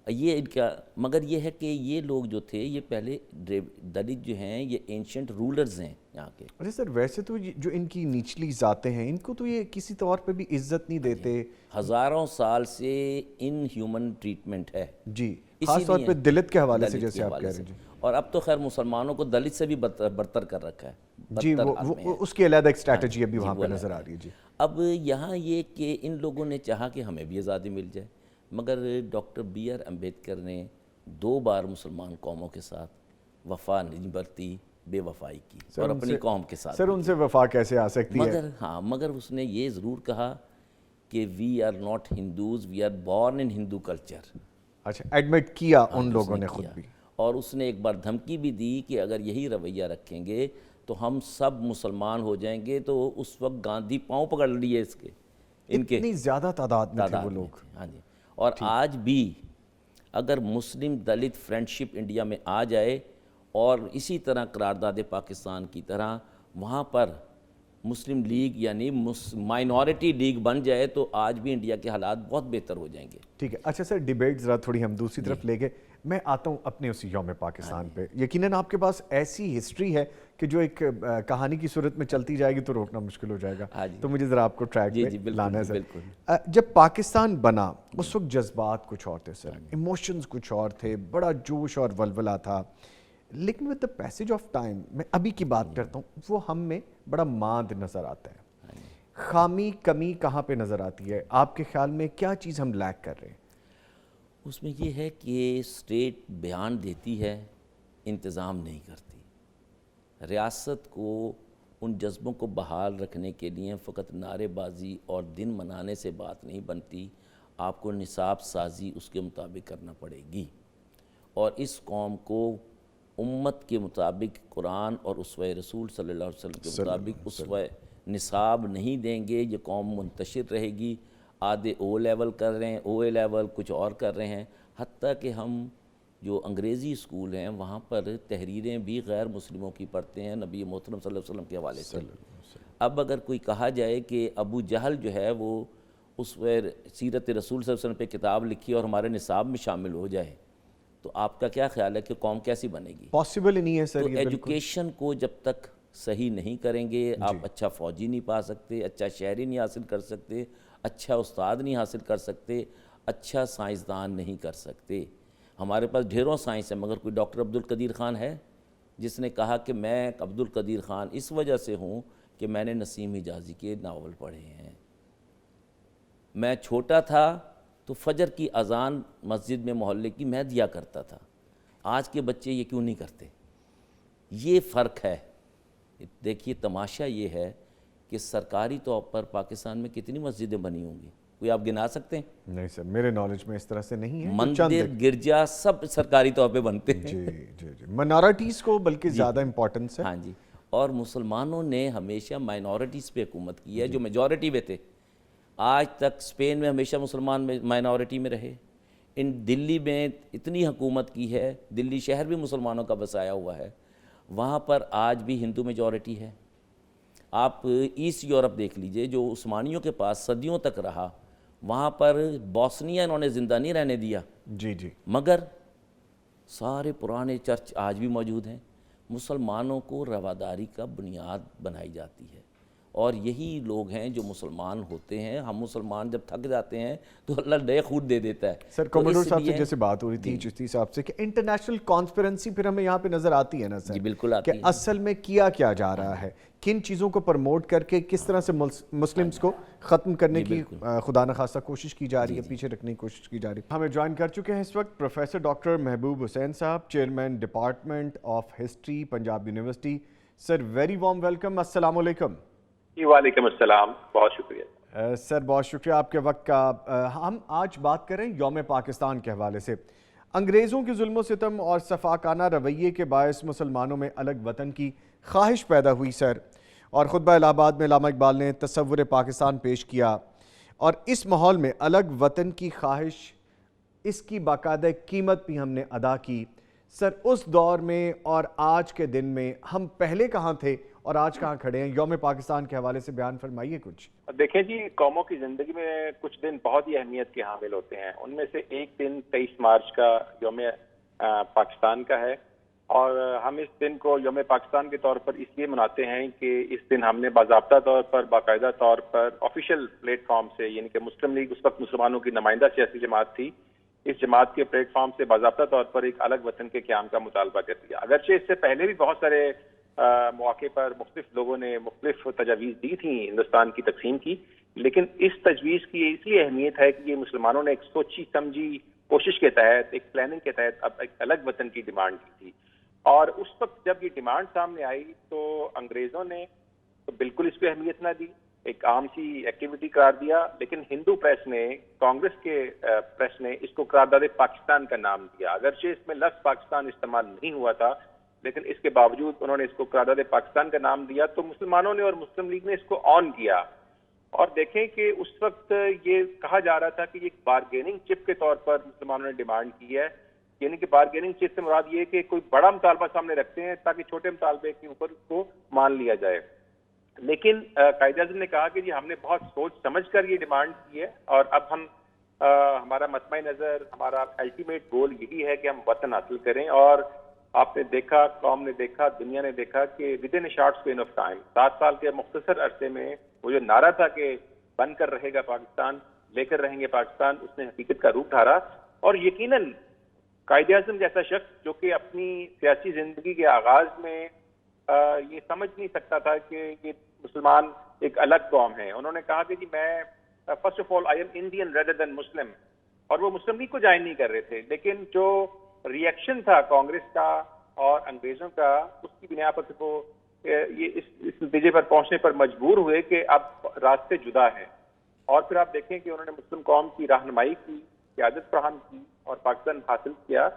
یہ ان کا، مگر یہ ہے کہ یہ لوگ جو تھے یہ پہلے دلت جو ہیں یہ اینشنٹ رولرز ہیں یہاں کے. اچھا سر، ویسے تو جو ان کی نچلی ذاتیں ہیں ان کو تو یہ کسی طور پہ بھی عزت نہیں دیتے. ہزاروں سال سے ان ہیومن ٹریٹمنٹ ہے جی، خاص طور پہ دلت کے حوالے سے جیسے آپ کہہ رہے ہیں. اور اب تو خیر مسلمانوں کو دلت سے بھی برتر کر رکھا ہے. جی، وہ اس کی علیحدہ ایک اسٹریٹجی ابھی وہاں پہ نظر آ رہی ہے. جی، اب یہاں یہ کہ ان لوگوں نے چاہا کہ ہمیں بھی آزادی مل جائے، مگر ڈاکٹر بی آر امبیڈکر نے 2 بار مسلمان قوموں کے ساتھ وفا نہیں برتی، بے وفائی کی، اور اپنی قوم کے ساتھ. سر ان سے وفا کیسے آ سکتی ہے؟ مگر اس نے یہ ضرور کہا کہ we are not Hindus, we are born in Hindu culture. اچھا، ایڈمٹ کیا ان لوگوں نے خود بھی. اور اس نے ایک بار دھمکی بھی دی کہ اگر یہی رویہ رکھیں گے تو ہم سب مسلمان ہو جائیں گے. تو اس وقت گاندھی پاؤں پکڑ لیے اس کے، ان کے اتنی زیادہ تعداد میں تھے وہ لوگ. ہاں جی. اور آج بھی اگر مسلم دلت فرینڈشپ انڈیا میں آ جائے اور اسی طرح قرارداد پاکستان کی طرح وہاں پر مسلم لیگ یعنی مائنورٹی لیگ بن جائے تو آج بھی انڈیا کے حالات بہت بہتر ہو جائیں گے. ٹھیک ہے. اچھا سر، ڈیبیٹ ذرا تھوڑی ہم دوسری طرف لے گئے. میں آتا ہوں اپنے اسی یوم پاکستان پہ. یقیناً آپ کے پاس ایسی ہسٹری ہے کہ جو ایک کہانی کی صورت میں چلتی جائے گی تو روکنا مشکل ہو جائے گا. تو مجھے ذرا آپ کو ٹریک پہ لانا ہے سر. جب پاکستان بنا اس وقت جذبات کچھ اور تھے سر، ایموشنز کچھ اور تھے، بڑا جوش اور ولولہ تھا. لیکن with the passage of time, میں ابھی کی بات کرتا ہوں، وہ ہم میں بڑا ماند نظر آتا ہے. خامی، کمی کہاں پہ نظر آتی ہے آپ کے خیال میں؟ کیا چیز ہم لیک کر رہے ہیں؟ اس میں یہ ہے کہ اسٹیٹ بیان دیتی ہے، انتظام نہیں کرتی. ریاست کو ان جذبوں کو بحال رکھنے کے لیے فقط نعرے بازی اور دن منانے سے بات نہیں بنتی، آپ کو نصاب سازی اس کے مطابق کرنا پڑے گی، اور اس قوم کو امت کے مطابق قرآن اور اسوہ رسول صلی اللہ علیہ وسلم کے مطابق اسوہ نصاب نہیں دیں گے، یہ قوم منتشر رہے گی۔ آدھے او لیول کر رہے ہیں، او اے لیول کچھ اور کر رہے ہیں، حتیٰ کہ ہم جو انگریزی اسکول ہیں وہاں پر تحریریں بھی غیر مسلموں کی پڑھتے ہیں نبی محترم صلی اللہ علیہ وسلم کے حوالے سے۔ اب اگر کوئی کہا جائے کہ ابو جہل جو ہے وہ اسوہ سیرت رسول صلی اللہ علیہ وسلم پہ کتاب لکھی اور ہمارے نصاب میں شامل ہو جائے، تو آپ کا کیا خیال ہے کہ قوم کیسی بنے گی؟ پاسبل ہی نہیں ہے سر۔ تو ایجوکیشن کو جب تک صحیح نہیں کریں گے، آپ اچھا فوجی نہیں پا سکتے، اچھا شہری نہیں حاصل کر سکتے، اچھا استاد نہیں حاصل کر سکتے، اچھا سائنسدان نہیں کر سکتے۔ ہمارے پاس ڈھیروں سائنس ہے، مگر کوئی ڈاکٹر عبدالقدیر خان ہے جس نے کہا کہ میں عبدالقدیر خان اس وجہ سے ہوں کہ میں نے نسیم حجازی کے ناول پڑھے ہیں، میں چھوٹا تھا تو فجر کی اذان مسجد میں محلے کی میں دیا کرتا تھا، آج کے بچے یہ کیوں نہیں کرتے؟ یہ فرق ہے۔ دیکھیے تماشا یہ ہے کہ سرکاری طور پر پاکستان میں کتنی مسجدیں بنی ہوں گی، کوئی آپ گنا سکتے ہیں؟ نہیں سر، میرے نالج میں اس طرح سے نہیں ہے۔ مندر گرجا سب سرکاری طور پہ بنتے ہیں۔ جی جی جی، منارٹیز کو بلکہ زیادہ امپورٹنس ہے۔ ہاں جی، اور مسلمانوں نے ہمیشہ مائنورٹیز پہ حکومت کی ہے جو میجورٹی میں تھے۔ آج تک اسپین میں ہمیشہ مسلمان مائنورٹی میں رہے، ان دلی میں اتنی حکومت کی ہے، دلی شہر بھی مسلمانوں کا بسایا ہوا ہے، وہاں پر آج بھی ہندو میجورٹی ہے۔ آپ ایسٹ یورپ دیکھ لیجئے جو عثمانیوں کے پاس صدیوں تک رہا، وہاں پر بوسنیا انہوں نے زندہ نہیں رہنے دیا، جی جی، مگر سارے پرانے چرچ آج بھی موجود ہیں۔ مسلمانوں کو رواداری کا بنیاد بنائی جاتی ہے، اور یہی لوگ ہیں جو مسلمان ہوتے ہیں۔ ہم مسلمان جب تھک جاتے ہیں تو اللہ نئے خون دے دیتا ہے۔ سر کوموڈور صاحب سے جیسے بات ہو رہی تھی چشتی صاحب سے کہ انٹرنیشنل کانسپیرنسی پھر ہمیں یہاں پہ نظر آتی ہے نا سر؟ جی بالکل آتی کہ اصل میں کیا کیا جا رہا ہے، کن چیزوں کو پروموٹ کر کے کس طرح سے مسلمز کو ختم کرنے کی خدا نخواستہ کوشش کی جا رہی ہے، پیچھے رکھنے کی کوشش کی جا رہی ہے۔ ہمیں جوائن کر چکے ہیں اس وقت پروفیسر ڈاکٹر محبوب حسین صاحب، chairman department of history Punjab university. Sir very warm welcome, السلام علیکم۔ جی وعلیکم السلام، بہت شکریہ سر، بہت شکریہ آپ کے وقت کا۔ ہم آج بات کریں یوم پاکستان کے حوالے سے۔ انگریزوں کے ظلم و ستم اور سفاکانہ رویے کے باعث مسلمانوں میں الگ وطن کی خواہش پیدا ہوئی سر، اور خطبہ الہ آباد میں علامہ اقبال نے تصور پاکستان پیش کیا، اور اس ماحول میں الگ وطن کی خواہش، اس کی باقاعدہ قیمت بھی ہم نے ادا کی۔ سر اس دور میں اور آج کے دن میں ہم پہلے کہاں تھے اور آج کہاں کھڑے ہیں؟ یوم پاکستان کے حوالے سے بیان فرمائیے کچھ۔ دیکھیں جی، قوموں کی زندگی میں کچھ دن بہت ہی اہمیت کے حامل ہوتے ہیں، ان میں سے ایک دن 23 مارچ کا یوم پاکستان کا ہے، اور ہم اس دن کو یوم پاکستان کے طور پر اس لیے مناتے ہیں کہ اس دن ہم نے باضابطہ طور پر، باقاعدہ طور پر آفیشیل پلیٹ فارم سے، یعنی کہ مسلم لیگ اس وقت مسلمانوں کی نمائندہ سیاسی جماعت تھی، اس جماعت کے پلیٹ فارم سے باضابطہ طور پر ایک الگ وطن کے قیام کا مطالبہ کر دیا۔ اگرچہ اس سے پہلے بھی بہت سارے مواقع پر مختلف لوگوں نے مختلف تجاویز دی تھیں ہندوستان کی تقسیم کی، لیکن اس تجویز کی اس لیے اہمیت ہے کہ یہ مسلمانوں نے ایک سوچی سمجھی کوشش کے تحت، ایک پلاننگ کے تحت اب ایک الگ وطن کی ڈیمانڈ کی تھی، اور اس وقت جب یہ ڈیمانڈ سامنے آئی تو انگریزوں نے تو بالکل اس پہ اہمیت نہ دی، ایک عام سی ایکٹیویٹی قرار دیا، لیکن ہندو پریس نے، کانگریس کے پریس نے اس کو قرارداد پاکستان کا نام دیا۔ اگرچہ اس میں لفظ پاکستان استعمال نہیں ہوا تھا، لیکن اس کے باوجود انہوں نے اس کو قرارداد پاکستان کا نام دیا، تو مسلمانوں نے اور مسلم لیگ نے اس کو آن کیا۔ اور دیکھیں کہ اس وقت یہ کہا جا رہا تھا کہ یہ بارگیننگ چپ کے طور پر مسلمانوں نے ڈیمانڈ کی ہے، یعنی کہ بارگیننگ چپ سے مراد یہ کہ کوئی بڑا مطالبہ سامنے رکھتے ہیں تاکہ چھوٹے مطالبے کے اوپر اس کو مان لیا جائے۔ لیکن قائد اعظم نے کہا کہ جی ہم نے بہت سوچ سمجھ کر یہ ڈیمانڈ کی ہے، اور اب ہم ہمارا مطمع نظر، ہمارا الٹیمیٹ گول یہی ہے کہ ہم وطن حاصل کریں۔ اور آپ نے دیکھا، قوم نے دیکھا، دنیا نے دیکھا کہ with in a short span of time, 7 سال کے مختصر عرصے میں وہ جو نعرہ تھا کہ بن کر رہے گا پاکستان، لے کر رہیں گے پاکستان، اس نے حقیقت کا روپ دھارا۔ اور یقیناً قائد اعظم جیسا شخص جو کہ اپنی سیاسی زندگی کے آغاز میں یہ سمجھ نہیں سکتا تھا کہ یہ مسلمان ایک الگ قوم ہے، انہوں نے کہا کہ جی میں first of all I am Indian rather than Muslim, اور وہ مسلم لیگ کو جوائن نہیں کر رہے تھے، لیکن جو ری ایکشن تھا کانگریس کا اور انگریزوں کا، اس کی بنا پر وہ یہ اس نتیجے پر پہنچنے پر مجبور ہوئے کہ اب راستے جدا ہیں. اور پھر آپ دیکھیں کہ انہوں نے مسلم قوم کی رہنمائی کی, قیادت فراہم کی اور پاکستان حاصل کیا.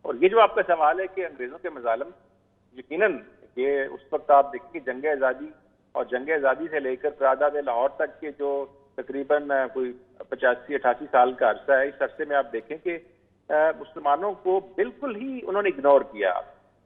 اور یہ جو آپ کا سوال ہے کہ انگریزوں کے مظالم, یقیناً یہ اس وقت آپ دیکھیں کہ جنگ آزادی اور جنگ آزادی سے لے کر قرارداد لاہور تک کے جو تقریباً کوئی 85-88 سال کا عرصہ ہے, اس عرصے میں آپ دیکھیں کہ مسلمانوں کو بالکل ہی انہوں نے اگنور کیا.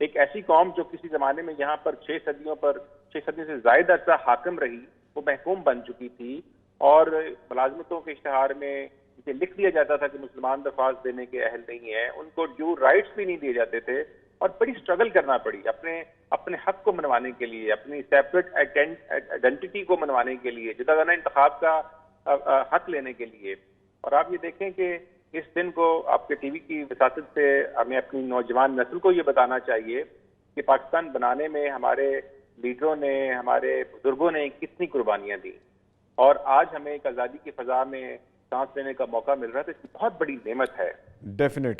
ایک ایسی قوم جو کسی زمانے میں یہاں پر 6 صدیوں سے زائد عرصہ حاکم رہی, وہ محکوم بن چکی تھی, اور ملازمتوں کے اشتہار میں اسے لکھ دیا جاتا تھا کہ مسلمان درخواست دینے کے اہل نہیں ہیں, ان کو ڈیو رائٹس بھی نہیں دیے جاتے تھے, اور بڑی سٹرگل کرنا پڑی اپنے حق کو منوانے کے لیے, اپنی سیپریٹ آئیڈینٹی کو منوانے کے لیے, جداگانہ انتخاب کا حق لینے کے لیے. اور آپ یہ دیکھیں کہ اس دن کو آپ کے ٹی وی کی وساطت سے ہمیں اپنی نوجوان نسل کو یہ بتانا چاہیے کہ پاکستان بنانے میں ہمارے لیڈروں نے, ہمارے بزرگوں نے کتنی قربانیاں دی, اور آج ہمیں ایک آزادی کی فضا میں سانس لینے کا موقع مل رہا ہے, تو اس کی بہت بڑی نعمت ہے.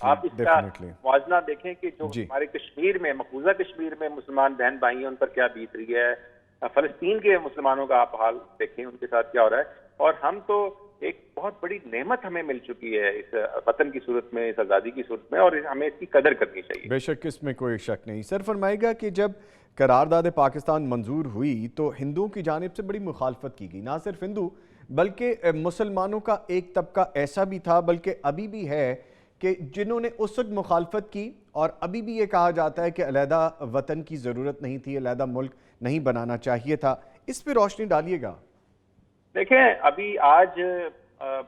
آپ اس کا موازنہ دیکھیں کہ جو ہمارے کشمیر میں, مقبوضہ کشمیر میں مسلمان بہن بھائی ہیں, ان پر کیا بیت رہی ہے. فلسطین کے مسلمانوں کا آپ حال دیکھیں, ان کے ساتھ کیا ہو رہا ہے. اور ہم تو ایک بہت بڑی نعمت ہمیں مل چکی ہے اس وطن کی صورت میں, اس آزادی کی صورت میں, اور ہمیں اس کی قدر کرنی چاہیے. بے شک اس میں کوئی شک نہیں. سر فرمائے گا کہ جب قرارداد پاکستان منظور ہوئی تو ہندوؤں کی جانب سے بڑی مخالفت کی گئی. نہ صرف ہندو بلکہ مسلمانوں کا ایک طبقہ ایسا بھی تھا, بلکہ ابھی بھی ہے, کہ جنہوں نے اس وقت مخالفت کی, اور ابھی بھی یہ کہا جاتا ہے کہ علیحدہ وطن کی ضرورت نہیں تھی, علیحدہ ملک نہیں بنانا چاہیے تھا. اس پہ روشنی ڈالیے گا. دیکھیں, ابھی آج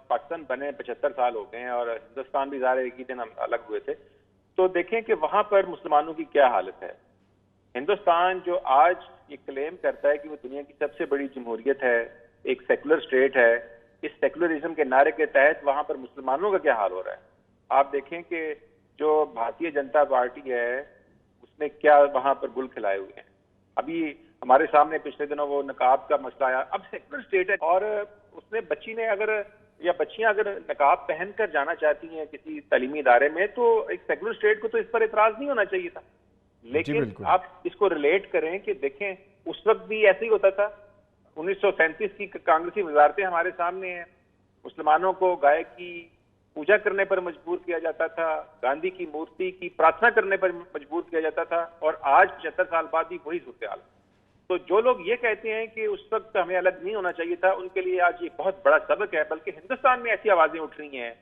پاکستان بنے 75 سال ہو گئے ہیں, اور ہندوستان بھی ظاہر ایک ہی دن ہم الگ ہوئے تھے. تو دیکھیں کہ وہاں پر مسلمانوں کی کیا حالت ہے. ہندوستان جو آج یہ کلیم کرتا ہے کہ وہ دنیا کی سب سے بڑی جمہوریت ہے, ایک سیکولر اسٹیٹ ہے, اس سیکولرزم کے نعرے کے تحت وہاں پر مسلمانوں کا کیا حال ہو رہا ہے. آپ دیکھیں کہ جو بھارتیہ جنتا پارٹی ہے اس نے کیا وہاں پر گل کھلائے ہوئے ہیں. ابھی ہمارے سامنے پچھلے دنوں وہ نقاب کا مسئلہ آیا. اب سیکولر اسٹیٹ ہے, اور اس نے بچیاں اگر نقاب پہن کر جانا چاہتی ہیں کسی تعلیمی ادارے میں, تو ایک سیکولر اسٹیٹ کو تو اس پر اعتراض نہیں ہونا چاہیے تھا. لیکن آپ اس کو ریلیٹ کریں کہ دیکھیں اس وقت بھی ایسے ہی ہوتا تھا. 1937 کی کانگریسی وزارتیں ہمارے سامنے ہیں. مسلمانوں کو گائے کی پوجا کرنے پر مجبور کیا جاتا تھا, گاندھی کی مورتی کی پرارتھنا کرنے پر مجبور کیا جاتا تھا, اور آج 75 سال بعد بھی وہی صورتحال. تو جو لوگ یہ کہتے ہیں کہ اس وقت ہمیں الگ نہیں ہونا چاہیے تھا, ان کے لیے آج یہ بہت بڑا سبق ہے. بلکہ ہندوستان میں ایسی آوازیں اٹھ رہی ہیں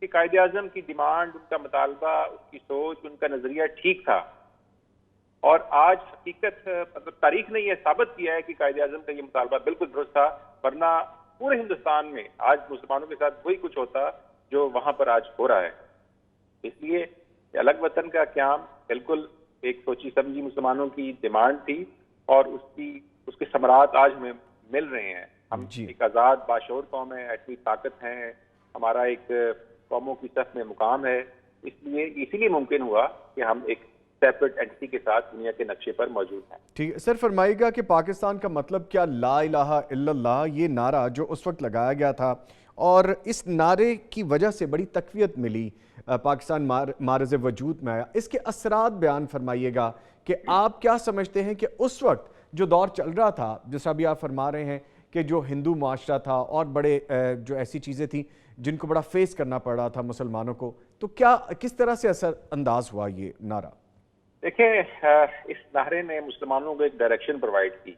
کہ قائد اعظم کی ڈیمانڈ, ان کا مطالبہ, اس کی سوچ, ان کا نظریہ ٹھیک تھا, اور آج حقیقت تاریخ نے یہ ثابت کیا ہے کہ قائد اعظم کا یہ مطالبہ بالکل درست تھا. ورنہ پورے ہندوستان میں آج مسلمانوں کے ساتھ وہی کچھ ہوتا جو وہاں پر آج ہو رہا ہے. اس لیے الگ وطن کا قیام بالکل ایک سوچی سمجھی مسلمانوں کی ڈیمانڈ تھی, اور اس کے ثمرات آج ہمیں مل رہے ہیں. ہم ایک آزاد باشعور قوم ہے, ایٹمی طاقت ہیں, ہمارا ایک قوموں کی صف میں مقام ہے. اسی لیے ممکن ہوا کہ ہم ایک سیپریٹ اینٹی کے ساتھ دنیا کے نقشے پر موجود ہیں. ٹھیک ہے سر, فرمائیے گا کہ پاکستان کا مطلب کیا لا الہ الا اللہ, یہ نعرہ جو اس وقت لگایا گیا تھا, اور اس نعرے کی وجہ سے بڑی تقویت ملی, پاکستان معرض وجود میں آیا, اس کے اثرات بیان فرمائیے گا کہ آپ کیا سمجھتے ہیں کہ اس وقت جو دور چل رہا تھا, جیسا بھی آپ فرما رہے ہیں کہ جو ہندو معاشرہ تھا اور بڑے جو ایسی چیزیں تھیں جن کو بڑا فیس کرنا پڑ رہا تھا مسلمانوں کو, تو کس طرح سے اثر انداز ہوا یہ نعرہ؟ دیکھیں, اس نعرے نے مسلمانوں کو ایک ڈائریکشن پرووائڈ کی.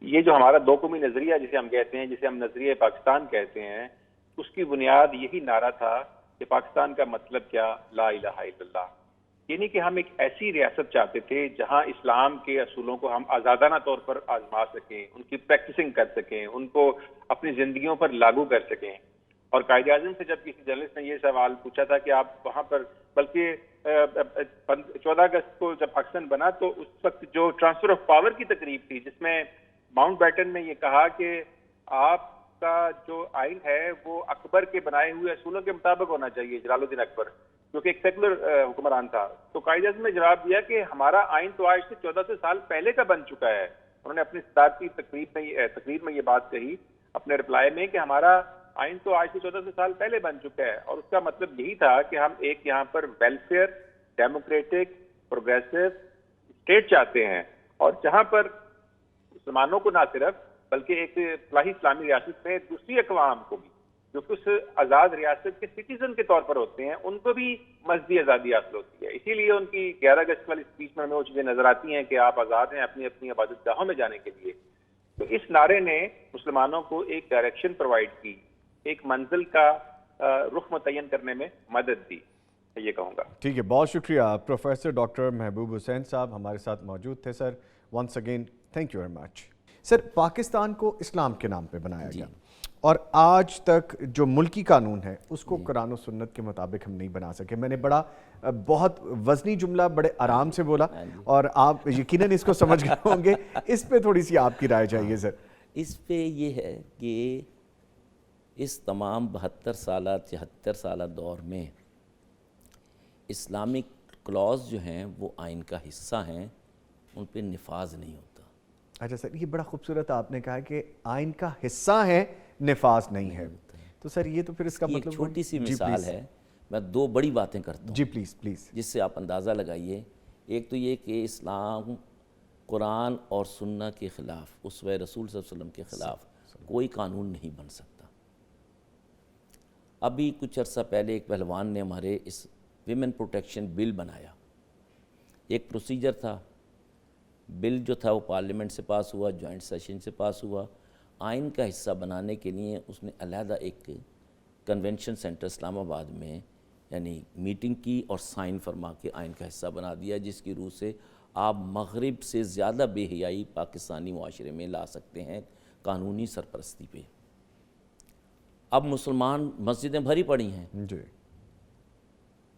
یہ جو ہمارا دو قومی نظریہ جسے ہم کہتے ہیں, جسے ہم نظریہ پاکستان کہتے ہیں, اس کی بنیاد یہی نعرہ تھا کہ پاکستان کا مطلب کیا, لا الہ الا اللہ. یعنی کہ ہم ایک ایسی ریاست چاہتے تھے جہاں اسلام کے اصولوں کو ہم آزادانہ طور پر آزما سکیں, ان کی پریکٹسنگ کر سکیں, ان کو اپنی زندگیوں پر لاگو کر سکیں. اور قائد اعظم سے جب کسی جرنلسٹ نے یہ سوال پوچھا تھا کہ آپ وہاں پر, بلکہ 14 اگست کو جب پاکستان بنا تو اس وقت جو ٹرانسفر آف پاور کی تقریب تھی, جس میں ماؤنٹ بیٹن نے یہ کہا کہ آپ کا جو آئین ہے وہ اکبر کے بنائے ہوئے اصولوں کے مطابق ہونا چاہیے, جلال الدین اکبر, جو کہ ایک سیکولر حکمران تھا. تو قائد اعظم نے جواب دیا کہ ہمارا آئین تو آج سے 1400 سال پہلے کا بن چکا ہے. انہوں نے اپنی صدارتی تقریر میں یہ بات کہی اپنے رپلائی میں کہ ہمارا آئین تو آج سے 1400 سال پہلے بن چکا ہے, اور اس کا مطلب یہی تھا کہ ہم ایک یہاں پر ویلفیئر, ڈیموکریٹک, پروگریسو اسٹیٹ چاہتے ہیں. اور جہاں پر مسلمانوں کو نہ صرف بلکہ ایک فلاحی اسلامی ریاست میں دوسری اقوام کو بھی جو کچھ آزاد ریاست کے سٹیزن کے طور پر ہوتے ہیں ان کو بھی مذہبی آزادی حاصل ہوتی ہے. اسی لیے ان کی 11 اگست والی اسپیچ میں ہمیں وہ چیزیں نظر آتی ہیں کہ آپ آزاد ہیں اپنی اپنی عبادت گاہوں میں جانے کے لیے. تو اس نعرے نے مسلمانوں کو ایک ڈائریکشن پرووائڈ کی, ایک منزل کا رخ متعین کرنے میں مدد دی, یہ کہوں گا. ٹھیک ہے, بہت شکریہ. پروفیسر ڈاکٹر محبوب حسین صاحب ہمارے ساتھ موجود تھے. Sir once again thank you very much. Sir Pakistan کو اسلام کے نام پہ بنایا گیا اور آج تک جو ملکی قانون ہے اس کو قرآن و سنت کے مطابق ہم نہیں بنا سکے. میں نے بہت وزنی جملہ بڑے آرام سے بولا اور آپ یقیناً اس کو سمجھ گئے ہوں گے. اس پہ تھوڑی سی آپ کی رائے چاہیے سر. اس پہ یہ ہے کہ اس تمام 72 سالہ 73 سالہ دور میں اسلامک کلاز جو ہیں وہ آئین کا حصہ ہیں, ان پہ نفاذ نہیں ہوتا. اچھا سر, یہ بڑا خوبصورت آپ نے کہا کہ آئین کا حصہ ہے, نفاذ نہیں ہے. تو سر یہ تو پھر اس کا مطلب ایک چھوٹی سی مثال ہے, میں 2 بڑی باتیں کرتا ہوں جی پلیز پلیز, جس سے آپ اندازہ لگائیے. ایک تو یہ کہ اسلام قرآن اور سنت کے خلاف, اسوہ رسول صلی اللہ علیہ وسلم کے خلاف کوئی قانون نہیں بن سکتا. ابھی کچھ عرصہ پہلے ایک پہلوان نے ہمارے اس ویمن پروٹیکشن بل بنایا. ایک پروسیجر تھا, بل جو تھا وہ پارلیمنٹ سے پاس ہوا, جوائنٹ سیشن سے پاس ہوا. آئین کا حصہ بنانے کے لیے اس نے علیحدہ ایک کنونشن سینٹر اسلام آباد میں یعنی میٹنگ کی اور سائن فرما کے آئین کا حصہ بنا دیا, جس کی روح سے آپ مغرب سے زیادہ بے حیائی پاکستانی معاشرے میں لا سکتے ہیں قانونی سرپرستی پہ. اب مسلمان مسجدیں بھری پڑی ہیں جی.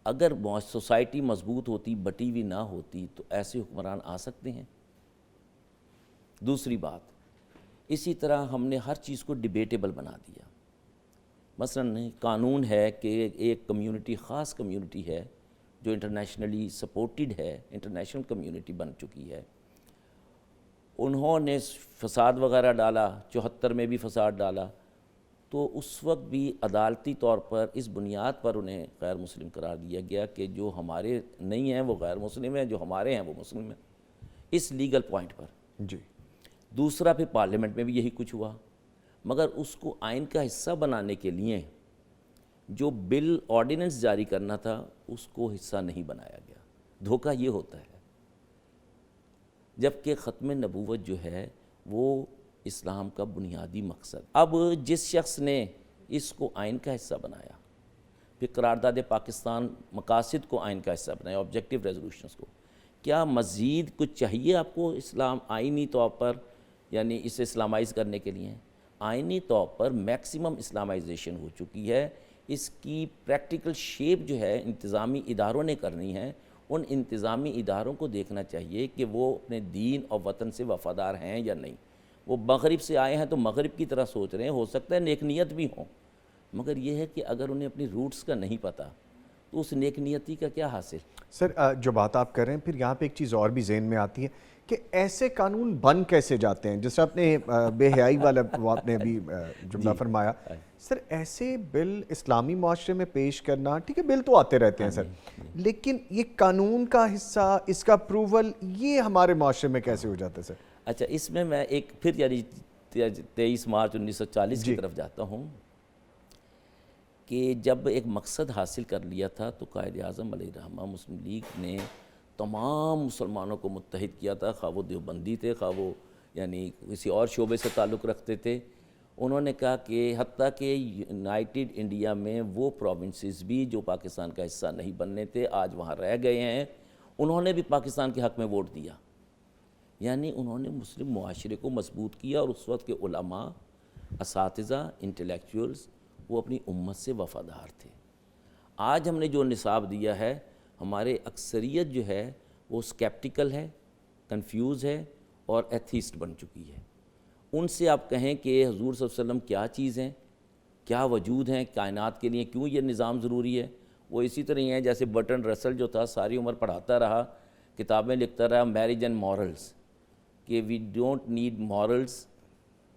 اگر سوسائٹی مضبوط ہوتی, بٹی ہوئی نہ ہوتی تو ایسے حکمران آ سکتے ہیں. دوسری بات, اسی طرح ہم نے ہر چیز کو ڈیبیٹیبل بنا دیا. مثلا قانون ہے کہ ایک کمیونٹی, خاص کمیونٹی ہے جو انٹرنیشنلی سپورٹڈ ہے, انٹرنیشنل کمیونٹی بن چکی ہے, انہوں نے فساد وغیرہ ڈالا, 74 میں بھی فساد ڈالا, تو اس وقت بھی عدالتی طور پر اس بنیاد پر انہیں غیر مسلم قرار دیا گیا کہ جو ہمارے نہیں ہیں وہ غیر مسلم ہیں, جو ہمارے ہیں وہ مسلم ہیں, اس لیگل پوائنٹ پر. جی. دوسرا پھر پارلیمنٹ میں بھی یہی کچھ ہوا, مگر اس کو آئین کا حصہ بنانے کے لیے جو بل آرڈیننس جاری کرنا تھا اس کو حصہ نہیں بنایا گیا. دھوکہ یہ ہوتا ہے, جبکہ ختم نبوت جو ہے وہ اسلام کا بنیادی مقصد. اب جس شخص نے اس کو آئین کا حصہ بنایا, پھر قرارداد پاکستان مقاصد کو آئین کا حصہ بنایا, آبجیکٹیو ریزولوشنز کو, کیا مزید کچھ چاہیے آپ کو اسلام آئینی طور پر یعنی اسے اسلامائز کرنے کے لیے؟ آئینی طور پر میکسیمم اسلامائزیشن ہو چکی ہے. اس کی پریکٹیکل شیپ جو ہے انتظامی اداروں نے کرنی ہے. ان انتظامی اداروں کو دیکھنا چاہیے کہ وہ اپنے دین اور وطن سے وفادار ہیں یا نہیں. وہ مغرب سے آئے ہیں تو مغرب کی طرح سوچ رہے ہیں, ہو سکتا ہے نیک نیت بھی ہوں, مگر یہ ہے کہ اگر انہیں اپنی روٹس کا نہیں پتہ تو اس نیک نیتی کا کیا حاصل. سر جو بات آپ کر رہے ہیں, پھر یہاں پہ ایک چیز اور بھی ذہن میں آتی ہے کہ ایسے قانون بن کیسے جاتے ہیں, جیسے آپ نے بے حیائی والا آپ نے ابھی جملہ فرمایا. سر ایسے بل اسلامی معاشرے میں پیش کرنا, ٹھیک ہے بل تو آتے رہتے ہیں سر, لیکن یہ قانون کا حصہ, اس کا اپروول, یہ ہمارے معاشرے میں کیسے ہو جاتا ہے سر؟ اچھا, اس میں ایک پھر یعنی 23 مارچ 1940 کی طرف جاتا ہوں کہ جب ایک مقصد حاصل کر لیا تھا تو قائد اعظم علیہ الرحمہ مسلم لیگ نے تمام مسلمانوں کو متحد کیا تھا, خواہ وہ دیوبندی تھے, خواہ وہ یعنی کسی اور شعبے سے تعلق رکھتے تھے. انہوں نے کہا کہ حتیٰ کہ یونائٹڈ انڈیا میں وہ پروونسز بھی جو پاکستان کا حصہ نہیں بننے تھے آج وہاں رہ گئے ہیں, انہوں نے بھی پاکستان کے حق میں ووٹ دیا. یعنی انہوں نے مسلم معاشرے کو مضبوط کیا, اور اس وقت کے علماء, اساتذہ, انٹلیکچوئلز وہ اپنی امت سے وفادار تھے. آج ہم نے جو نصاب دیا ہے, ہمارے اکثریت جو ہے وہ سکیپٹیکل ہے, کنفیوز ہے اور ایتھیسٹ بن چکی ہے. ان سے آپ کہیں کہ حضور صلی اللہ علیہ وسلم کیا چیز ہیں, کیا وجود ہیں کائنات کے لیے, کیوں یہ نظام ضروری ہے, وہ اسی طرح ہی ہیں جیسے برٹن رسل جو تھا ساری عمر پڑھاتا رہا, کتابیں لکھتا رہا, میرج اینڈ مورلز, کہ وی ڈونٹ نیڈ مورلز,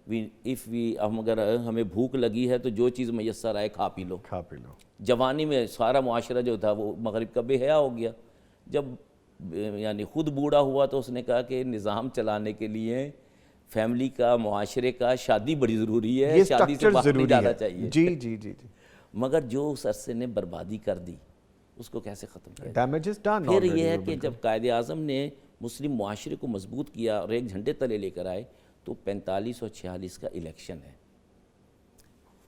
اگر ہمیں بھوک لگی ہے تو جو چیز میسر آئے کھا پی لو. لو. جوانی میں سارا معاشرہ جو تھا وہ مغرب کا بے حیا ہو گیا. جب یعنی خود بوڑھا ہوا تو اس نے کہا کہ نظام چلانے کے لیے فیملی کا، معاشرے کا، شادی بڑی ضروری ہے، یہ شادی سے structure باہر نہیں ضروری جانا ہے۔ چاہیے۔ جی جی جی جی، مگر جو اس عرصے نے بربادی کر دی اس کو کیسے ختم کیا جائے؟ Damage is done. پھر یہ ہے کہ جب قائد اعظم نے مسلم معاشرے کو مضبوط کیا اور ایک جھنڈے تلے لے کر آئے تو 45 اور 46 کا الیکشن ہے،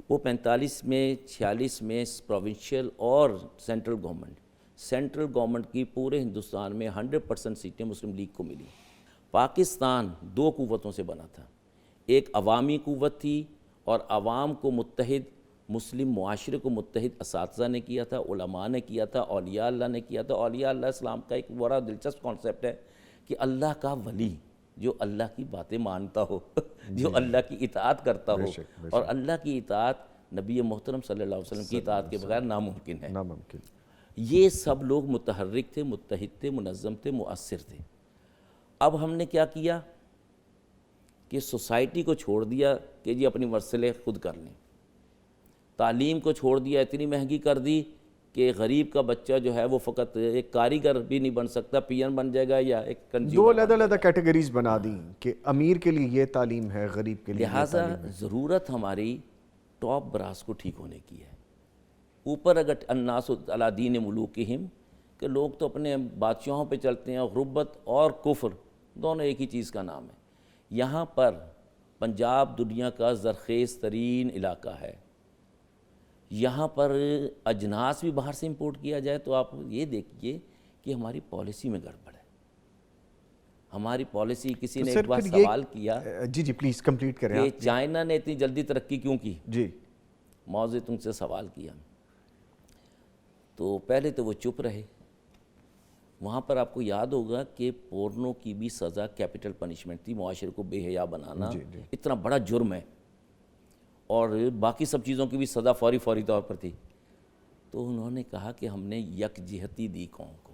وہ 45 میں 46 میں پروونشل اور سینٹرل گورنمنٹ کی پورے ہندوستان میں 100% سیٹیں مسلم لیگ کو ملی۔ پاکستان دو قوتوں سے بنا تھا، ایک عوامی قوت تھی اور عوام کو متحد، مسلم معاشرے کو متحد اساتذہ نے کیا تھا، علماء نے کیا تھا، اولیاء اللہ نے کیا تھا۔ اولیاء اللہ اسلام کا ایک بڑا دلچسپ کانسیپٹ ہے کہ اللہ کا ولی جو اللہ کی باتیں مانتا ہو، جو اللہ کی اطاعت کرتا ہو، اور اللہ کی اطاعت نبی محترم صلی اللہ علیہ وسلم کی اطاعت کے بغیر ناممکن ہے۔ ناممکن۔ یہ سب لوگ متحرک تھے، متحد تھے، منظم تھے، مؤثر تھے۔ اب ہم نے کیا کیا کہ سوسائٹی کو چھوڑ دیا کہ جی اپنی مسئلے خود کر لیں، تعلیم کو چھوڑ دیا، اتنی مہنگی کر دی کہ غریب کا بچہ جو ہے وہ فقط ایک کاریگر بھی نہیں بن سکتا، پی ایم بن جائے گا یا ایک دو کنزیومر۔ علیحدہ کیٹیگریز بنا دیں کہ امیر کے لیے یہ تعلیم ہے، غریب کے لیے یہ لہٰذا تعلیم ہے۔ ضرورت ہماری ٹاپ براس کو ٹھیک ہونے کی ہے۔ اوپر اگر الناس علی دین ملوکہم، کہ لوگ تو اپنے بادشاہوں پہ چلتے ہیں، غربت اور کفر دونوں ایک ہی چیز کا نام ہے۔ یہاں پر پنجاب دنیا کا زرخیز ترین علاقہ ہے، یہاں پر اجناس بھی باہر سے امپورٹ کیا جائے تو آپ یہ دیکھیے کہ ہماری پالیسی میں گڑبڑ ہے۔ ہماری پالیسی، کسی نے ایک بار سوال کیا جی جی پلیز کمپلیٹ کریں کہ آپ۔ چائنا نے اتنی جلدی ترقی کیوں کی؟ جی موضوع تم سے سوال کیا تو پہلے تو وہ چپ رہے۔ وہاں پر آپ کو یاد ہوگا کہ پورنو کی بھی سزا کیپٹل پنشمنٹ تھی، معاشرے کو بے حیا بنانا اتنا بڑا جرم ہے، اور باقی سب چیزوں کی بھی سزا فوری طور پر تھی۔ تو انہوں نے کہا کہ ہم نے یکجہتی دی قوم کو،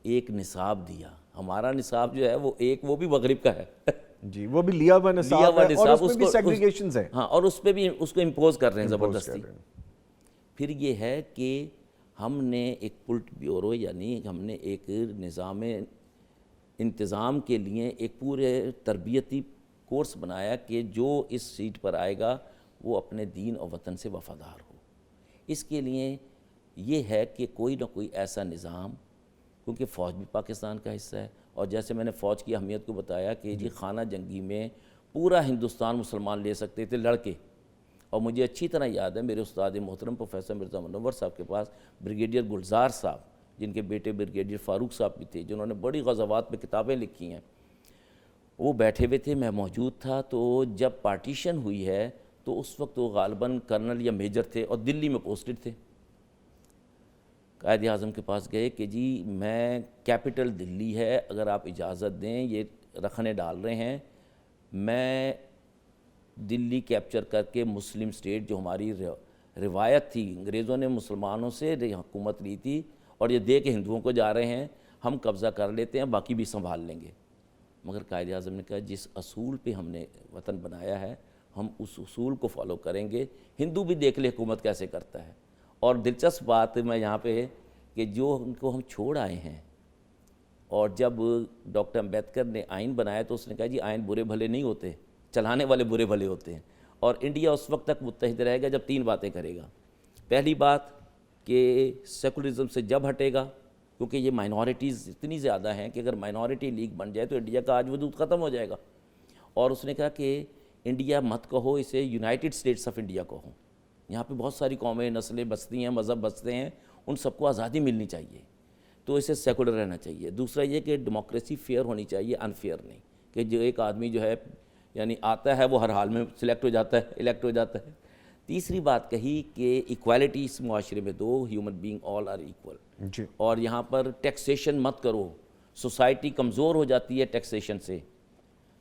ایک نصاب دیا۔ ہمارا نصاب جو ہے وہ بھی مغرب کا ہے جی، وہ بھی لیا ہوا نصاب ہے اور اس میں بھی سیگریگیشنز ہیں، ہاں، اور اس پہ بھی اس کو امپوز کر رہے ہیں زبردستی۔ پھر یہ ہے کہ ہم نے ایک پلٹ بیورو، یعنی ہم نے ایک نظام انتظام کے لیے ایک پورے تربیتی کورس بنایا کہ جو اس سیٹ پر آئے گا وہ اپنے دین اور وطن سے وفادار ہو۔ اس کے لیے یہ ہے کہ کوئی نہ کوئی ایسا نظام، کیونکہ فوج بھی پاکستان کا حصہ ہے، اور جیسے میں نے فوج کی اہمیت کو بتایا کہ جی خانہ جنگی میں پورا ہندوستان مسلمان لے سکتے تھے لڑ کے، اور مجھے اچھی طرح یاد ہے میرے استاد محترم پروفیسر مرزا منور صاحب کے پاس بریگیڈیئر گلزار صاحب، جن کے بیٹے بریگیڈیئر فاروق صاحب بھی تھے، جنہوں نے بڑی غزوات پہ کتابیں لکھی ہیں، وہ بیٹھے ہوئے تھے، میں موجود تھا۔ تو جب پارٹیشن ہوئی ہے تو اس وقت وہ غالباً کرنل یا میجر تھے اور دلی میں پوسٹڈ تھے۔ قائد اعظم کے پاس گئے کہ جی میں کیپٹل دلی ہے، اگر آپ اجازت دیں، یہ رکھنے ڈال رہے ہیں، میں دلی کیپچر کر کے مسلم سٹیٹ جو ہماری روایت تھی، انگریزوں نے مسلمانوں سے حکومت لی تھی اور یہ دے کے ہندوؤں کو جا رہے ہیں، ہم قبضہ کر لیتے ہیں، باقی بھی سنبھال لیں گے۔ مگر قائد اعظم نے کہا جس اصول پہ ہم نے وطن بنایا ہے ہم اس اصول کو فالو کریں گے، ہندو بھی دیکھ لے حکومت کیسے کرتا ہے۔ اور دلچسپ بات میں یہاں پہ ہے کہ جو ان کو ہم چھوڑ آئے ہیں، اور جب ڈاکٹر امبیڈکر نے آئین بنایا تو اس نے کہا جی آئین برے بھلے نہیں ہوتے، چلانے والے برے بھلے ہوتے ہیں، اور انڈیا اس وقت تک متحد رہے گا جب تین باتیں کرے گا۔ پہلی بات کہ سیکولرزم سے جب ہٹے گا، کیونکہ یہ مائنورٹیز اتنی زیادہ ہیں کہ اگر مائنورٹی لیگ بن جائے تو انڈیا کا آج وجود ختم ہو جائے گا۔ اور اس نے کہا کہ انڈیا مت کہو، اسے یونائٹڈ اسٹیٹس آف انڈیا کہو۔ یہاں پہ بہت ساری قومیں، نسلیں بستی ہیں، مذہب بستے ہیں، ان سب کو آزادی ملنی چاہیے، تو اسے سیکولر رہنا چاہیے۔ دوسرا یہ کہ ڈیموکریسی فیئر ہونی چاہیے، انفیئر نہیں، کہ جو ایک آدمی جو ہے یعنی آتا ہے وہ ہر حال میں سلیکٹ ہو جاتا ہے، الیکٹ ہو جاتا ہے۔ تیسری بات کہی کہ ایکویلٹی اس معاشرے میں دو، human being all are equal, اور یہاں پر ٹیکسیشن مت کرو، سوسائٹی کمزور ہو جاتی ہے ٹیکسیشن سے،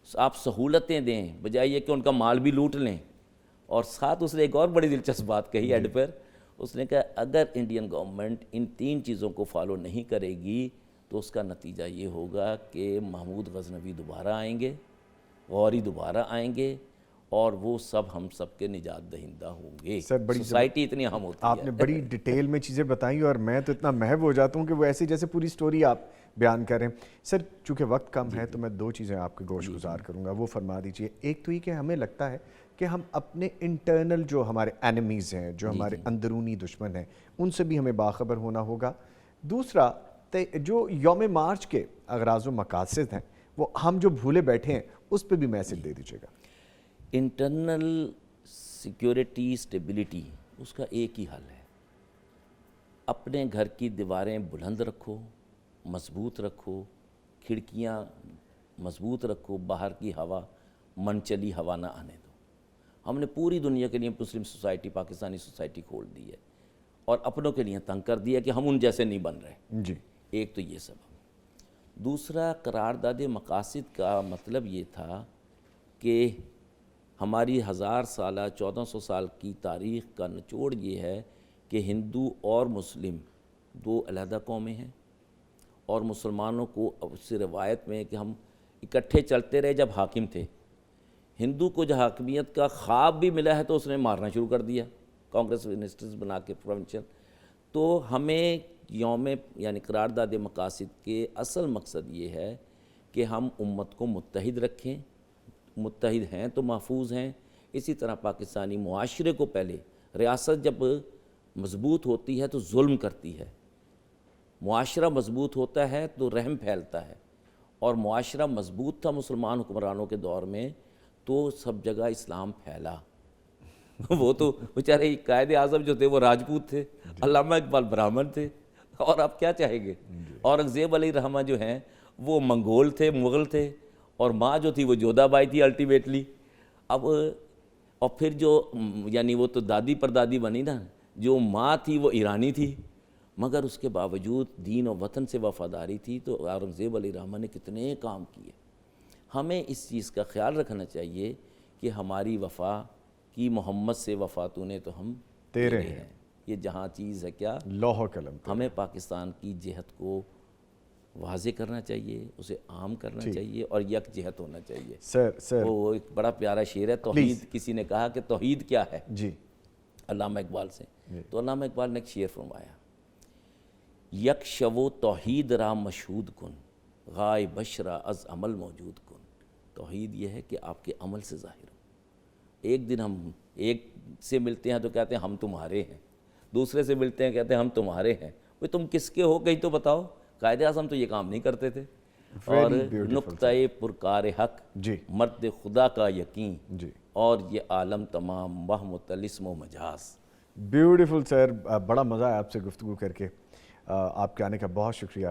آپ سہولتیں دیں بجائے یہ کہ ان کا مال بھی لوٹ لیں۔ اور ساتھ اس نے ایک اور بڑی دلچسپ بات کہی ایڈ پر، اس نے کہا اگر انڈین گورنمنٹ ان تین چیزوں کو فالو نہیں کرے گی تو اس کا نتیجہ یہ ہوگا کہ محمود غزنوی دوبارہ آئیں گے، غوری دوبارہ آئیں گے، اور وہ سب ہم سب کے نجات دہندہ ہوں گے. سر بڑی سوسائٹی اتنی اہم ہوتی ہے. آپ نے بڑی ڈیٹیل میں چیزیں بتائیں اور میں تو اتنا محو ہو جاتا ہوں کہ وہ ایسی جیسے پوری سٹوری آپ بیان کریں. سر چونکہ وقت کم ہے تو میں 2 چیزیں آپ کے گوش گزار کروں گا, وہ فرما دیجئے. ایک تو یہ کہ ہمیں لگتا ہے کہ ہم اپنے انٹرنل جو ہمارے اینیمیز ہیں, جو ہمارے اندرونی دشمن ہیں, ان سے بھی ہمیں باخبر ہونا ہوگا. دوسرا جو یوم مارچ کے اغراض و مقاصد ہیں وہ ہم جو بھولے بیٹھے ہیں اس پہ بھی میسج دے دیجیے گا. انٹرنل سیکیورٹی اسٹیبلٹی اس کا ایک ہی حل ہے, اپنے گھر کی دیواریں بلند رکھو, مضبوط رکھو, کھڑکیاں مضبوط رکھو, باہر کی ہوا من چلی ہوا نہ آنے دو. ہم نے پوری دنیا کے لیے مسلم سوسائٹی, پاکستانی سوسائٹی کھول دی ہے اور اپنوں کے لیے تنگ کر دیا کہ ہم ان جیسے نہیں بن رہے. جی ایک تو یہ سبب. دوسرا, قرارداد مقاصد کا مطلب یہ تھا کہ ہماری 1000 سالہ 1400 سال کی تاریخ کا نچوڑ یہ ہے کہ ہندو اور مسلم 2 علیحدہ قومیں ہیں, اور مسلمانوں کو اس روایت میں کہ ہم اکٹھے چلتے رہے جب حاکم تھے. ہندو کو جو حاکمیت کا خواب بھی ملا ہے تو اس نے مارنا شروع کر دیا, کانگریس منسٹرز بنا کے پروونشل. تو ہمیں یوم یعنی قرارداد مقاصد کے اصل مقصد یہ ہے کہ ہم امت کو متحد رکھیں. متحد ہیں تو محفوظ ہیں. اسی طرح پاکستانی معاشرے کو پہلے, ریاست جب مضبوط ہوتی ہے تو ظلم کرتی ہے, معاشرہ مضبوط ہوتا ہے تو رحم پھیلتا ہے, اور معاشرہ مضبوط تھا مسلمان حکمرانوں کے دور میں تو سب جگہ اسلام پھیلا. وہ تو بیچارے قائد اعظم جو تھے وہ راجپوت تھے, علامہ اقبال برہمن تھے, اور آپ کیا چاہیں گے. اورنگزیب علیہ الرحمہ جو ہیں وہ منگول تھے, مغل تھے, اور ماں جو تھی وہ جودھا بائی تھی الٹیمیٹلی. اب اور پھر جو یعنی وہ تو دادی پر دادی بنی نا, جو ماں تھی وہ ایرانی تھی, مگر اس کے باوجود دین و وطن سے وفاداری تھی. تو اورنگزیب علیہ الرحمہ نے کتنے کام کیے. ہمیں اس چیز کا خیال رکھنا چاہیے کہ ہماری وفا کی محمد سے وفا تو نے تو ہم تیرے ہیں. یہ جہاں چیز ہے کیا لوح قلم. ہمیں پاکستان کی جہت کو واضح کرنا چاہیے, اسے عام کرنا چاہیے اور یک جہت ہونا چاہیے. سر وہ ایک بڑا پیارا شعر ہے توحید. کسی نے کہا کہ توحید کیا ہے جی علامہ اقبال سے, تو علامہ اقبال نے ایک شعر فرمایا, یک شو توحید را مشہود کن, غائے بشرا از عمل موجود کن. توحید یہ ہے کہ آپ کے عمل سے ظاہر ہو. ایک دن ہم ایک سے ملتے ہیں تو کہتے ہیں ہم تمہارے ہیں, دوسرے سے ملتے ہیں کہتے ہیں ہم تمہارے ہیں. وہ تم کس کے ہو کہیں تو بتاؤ. قائد اعظم تو یہ کام نہیں کرتے تھے. اور نقطۂ پرکار حق, جی, مرد خدا کا یقین, جی, اور یہ عالم تمام وہم و طلسم و مجاز. بیوٹیفل سر, بڑا مزہ ہے آپ سے گفتگو کر کے. آپ کے آنے کا بہت شکریہ,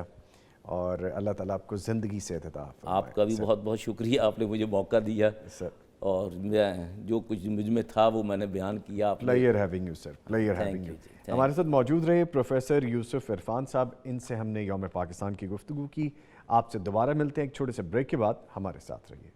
اور اللہ تعالیٰ آپ کو زندگی سے عطا فرمائے. آپ کا بھی بہت بہت شکریہ, آپ نے مجھے موقع دیا سر, اور میں جو کچھ مجھ میں تھا وہ میں نے بیان کیا. Player having you sir, player having you. ہمارے ساتھ موجود رہے پروفیسر یوسف عرفان صاحب, ان سے ہم نے یوم پاکستان کی گفتگو کی. آپ سے دوبارہ ملتے ہیں ایک چھوٹے سے بریک کے بعد. ہمارے ساتھ رہیے.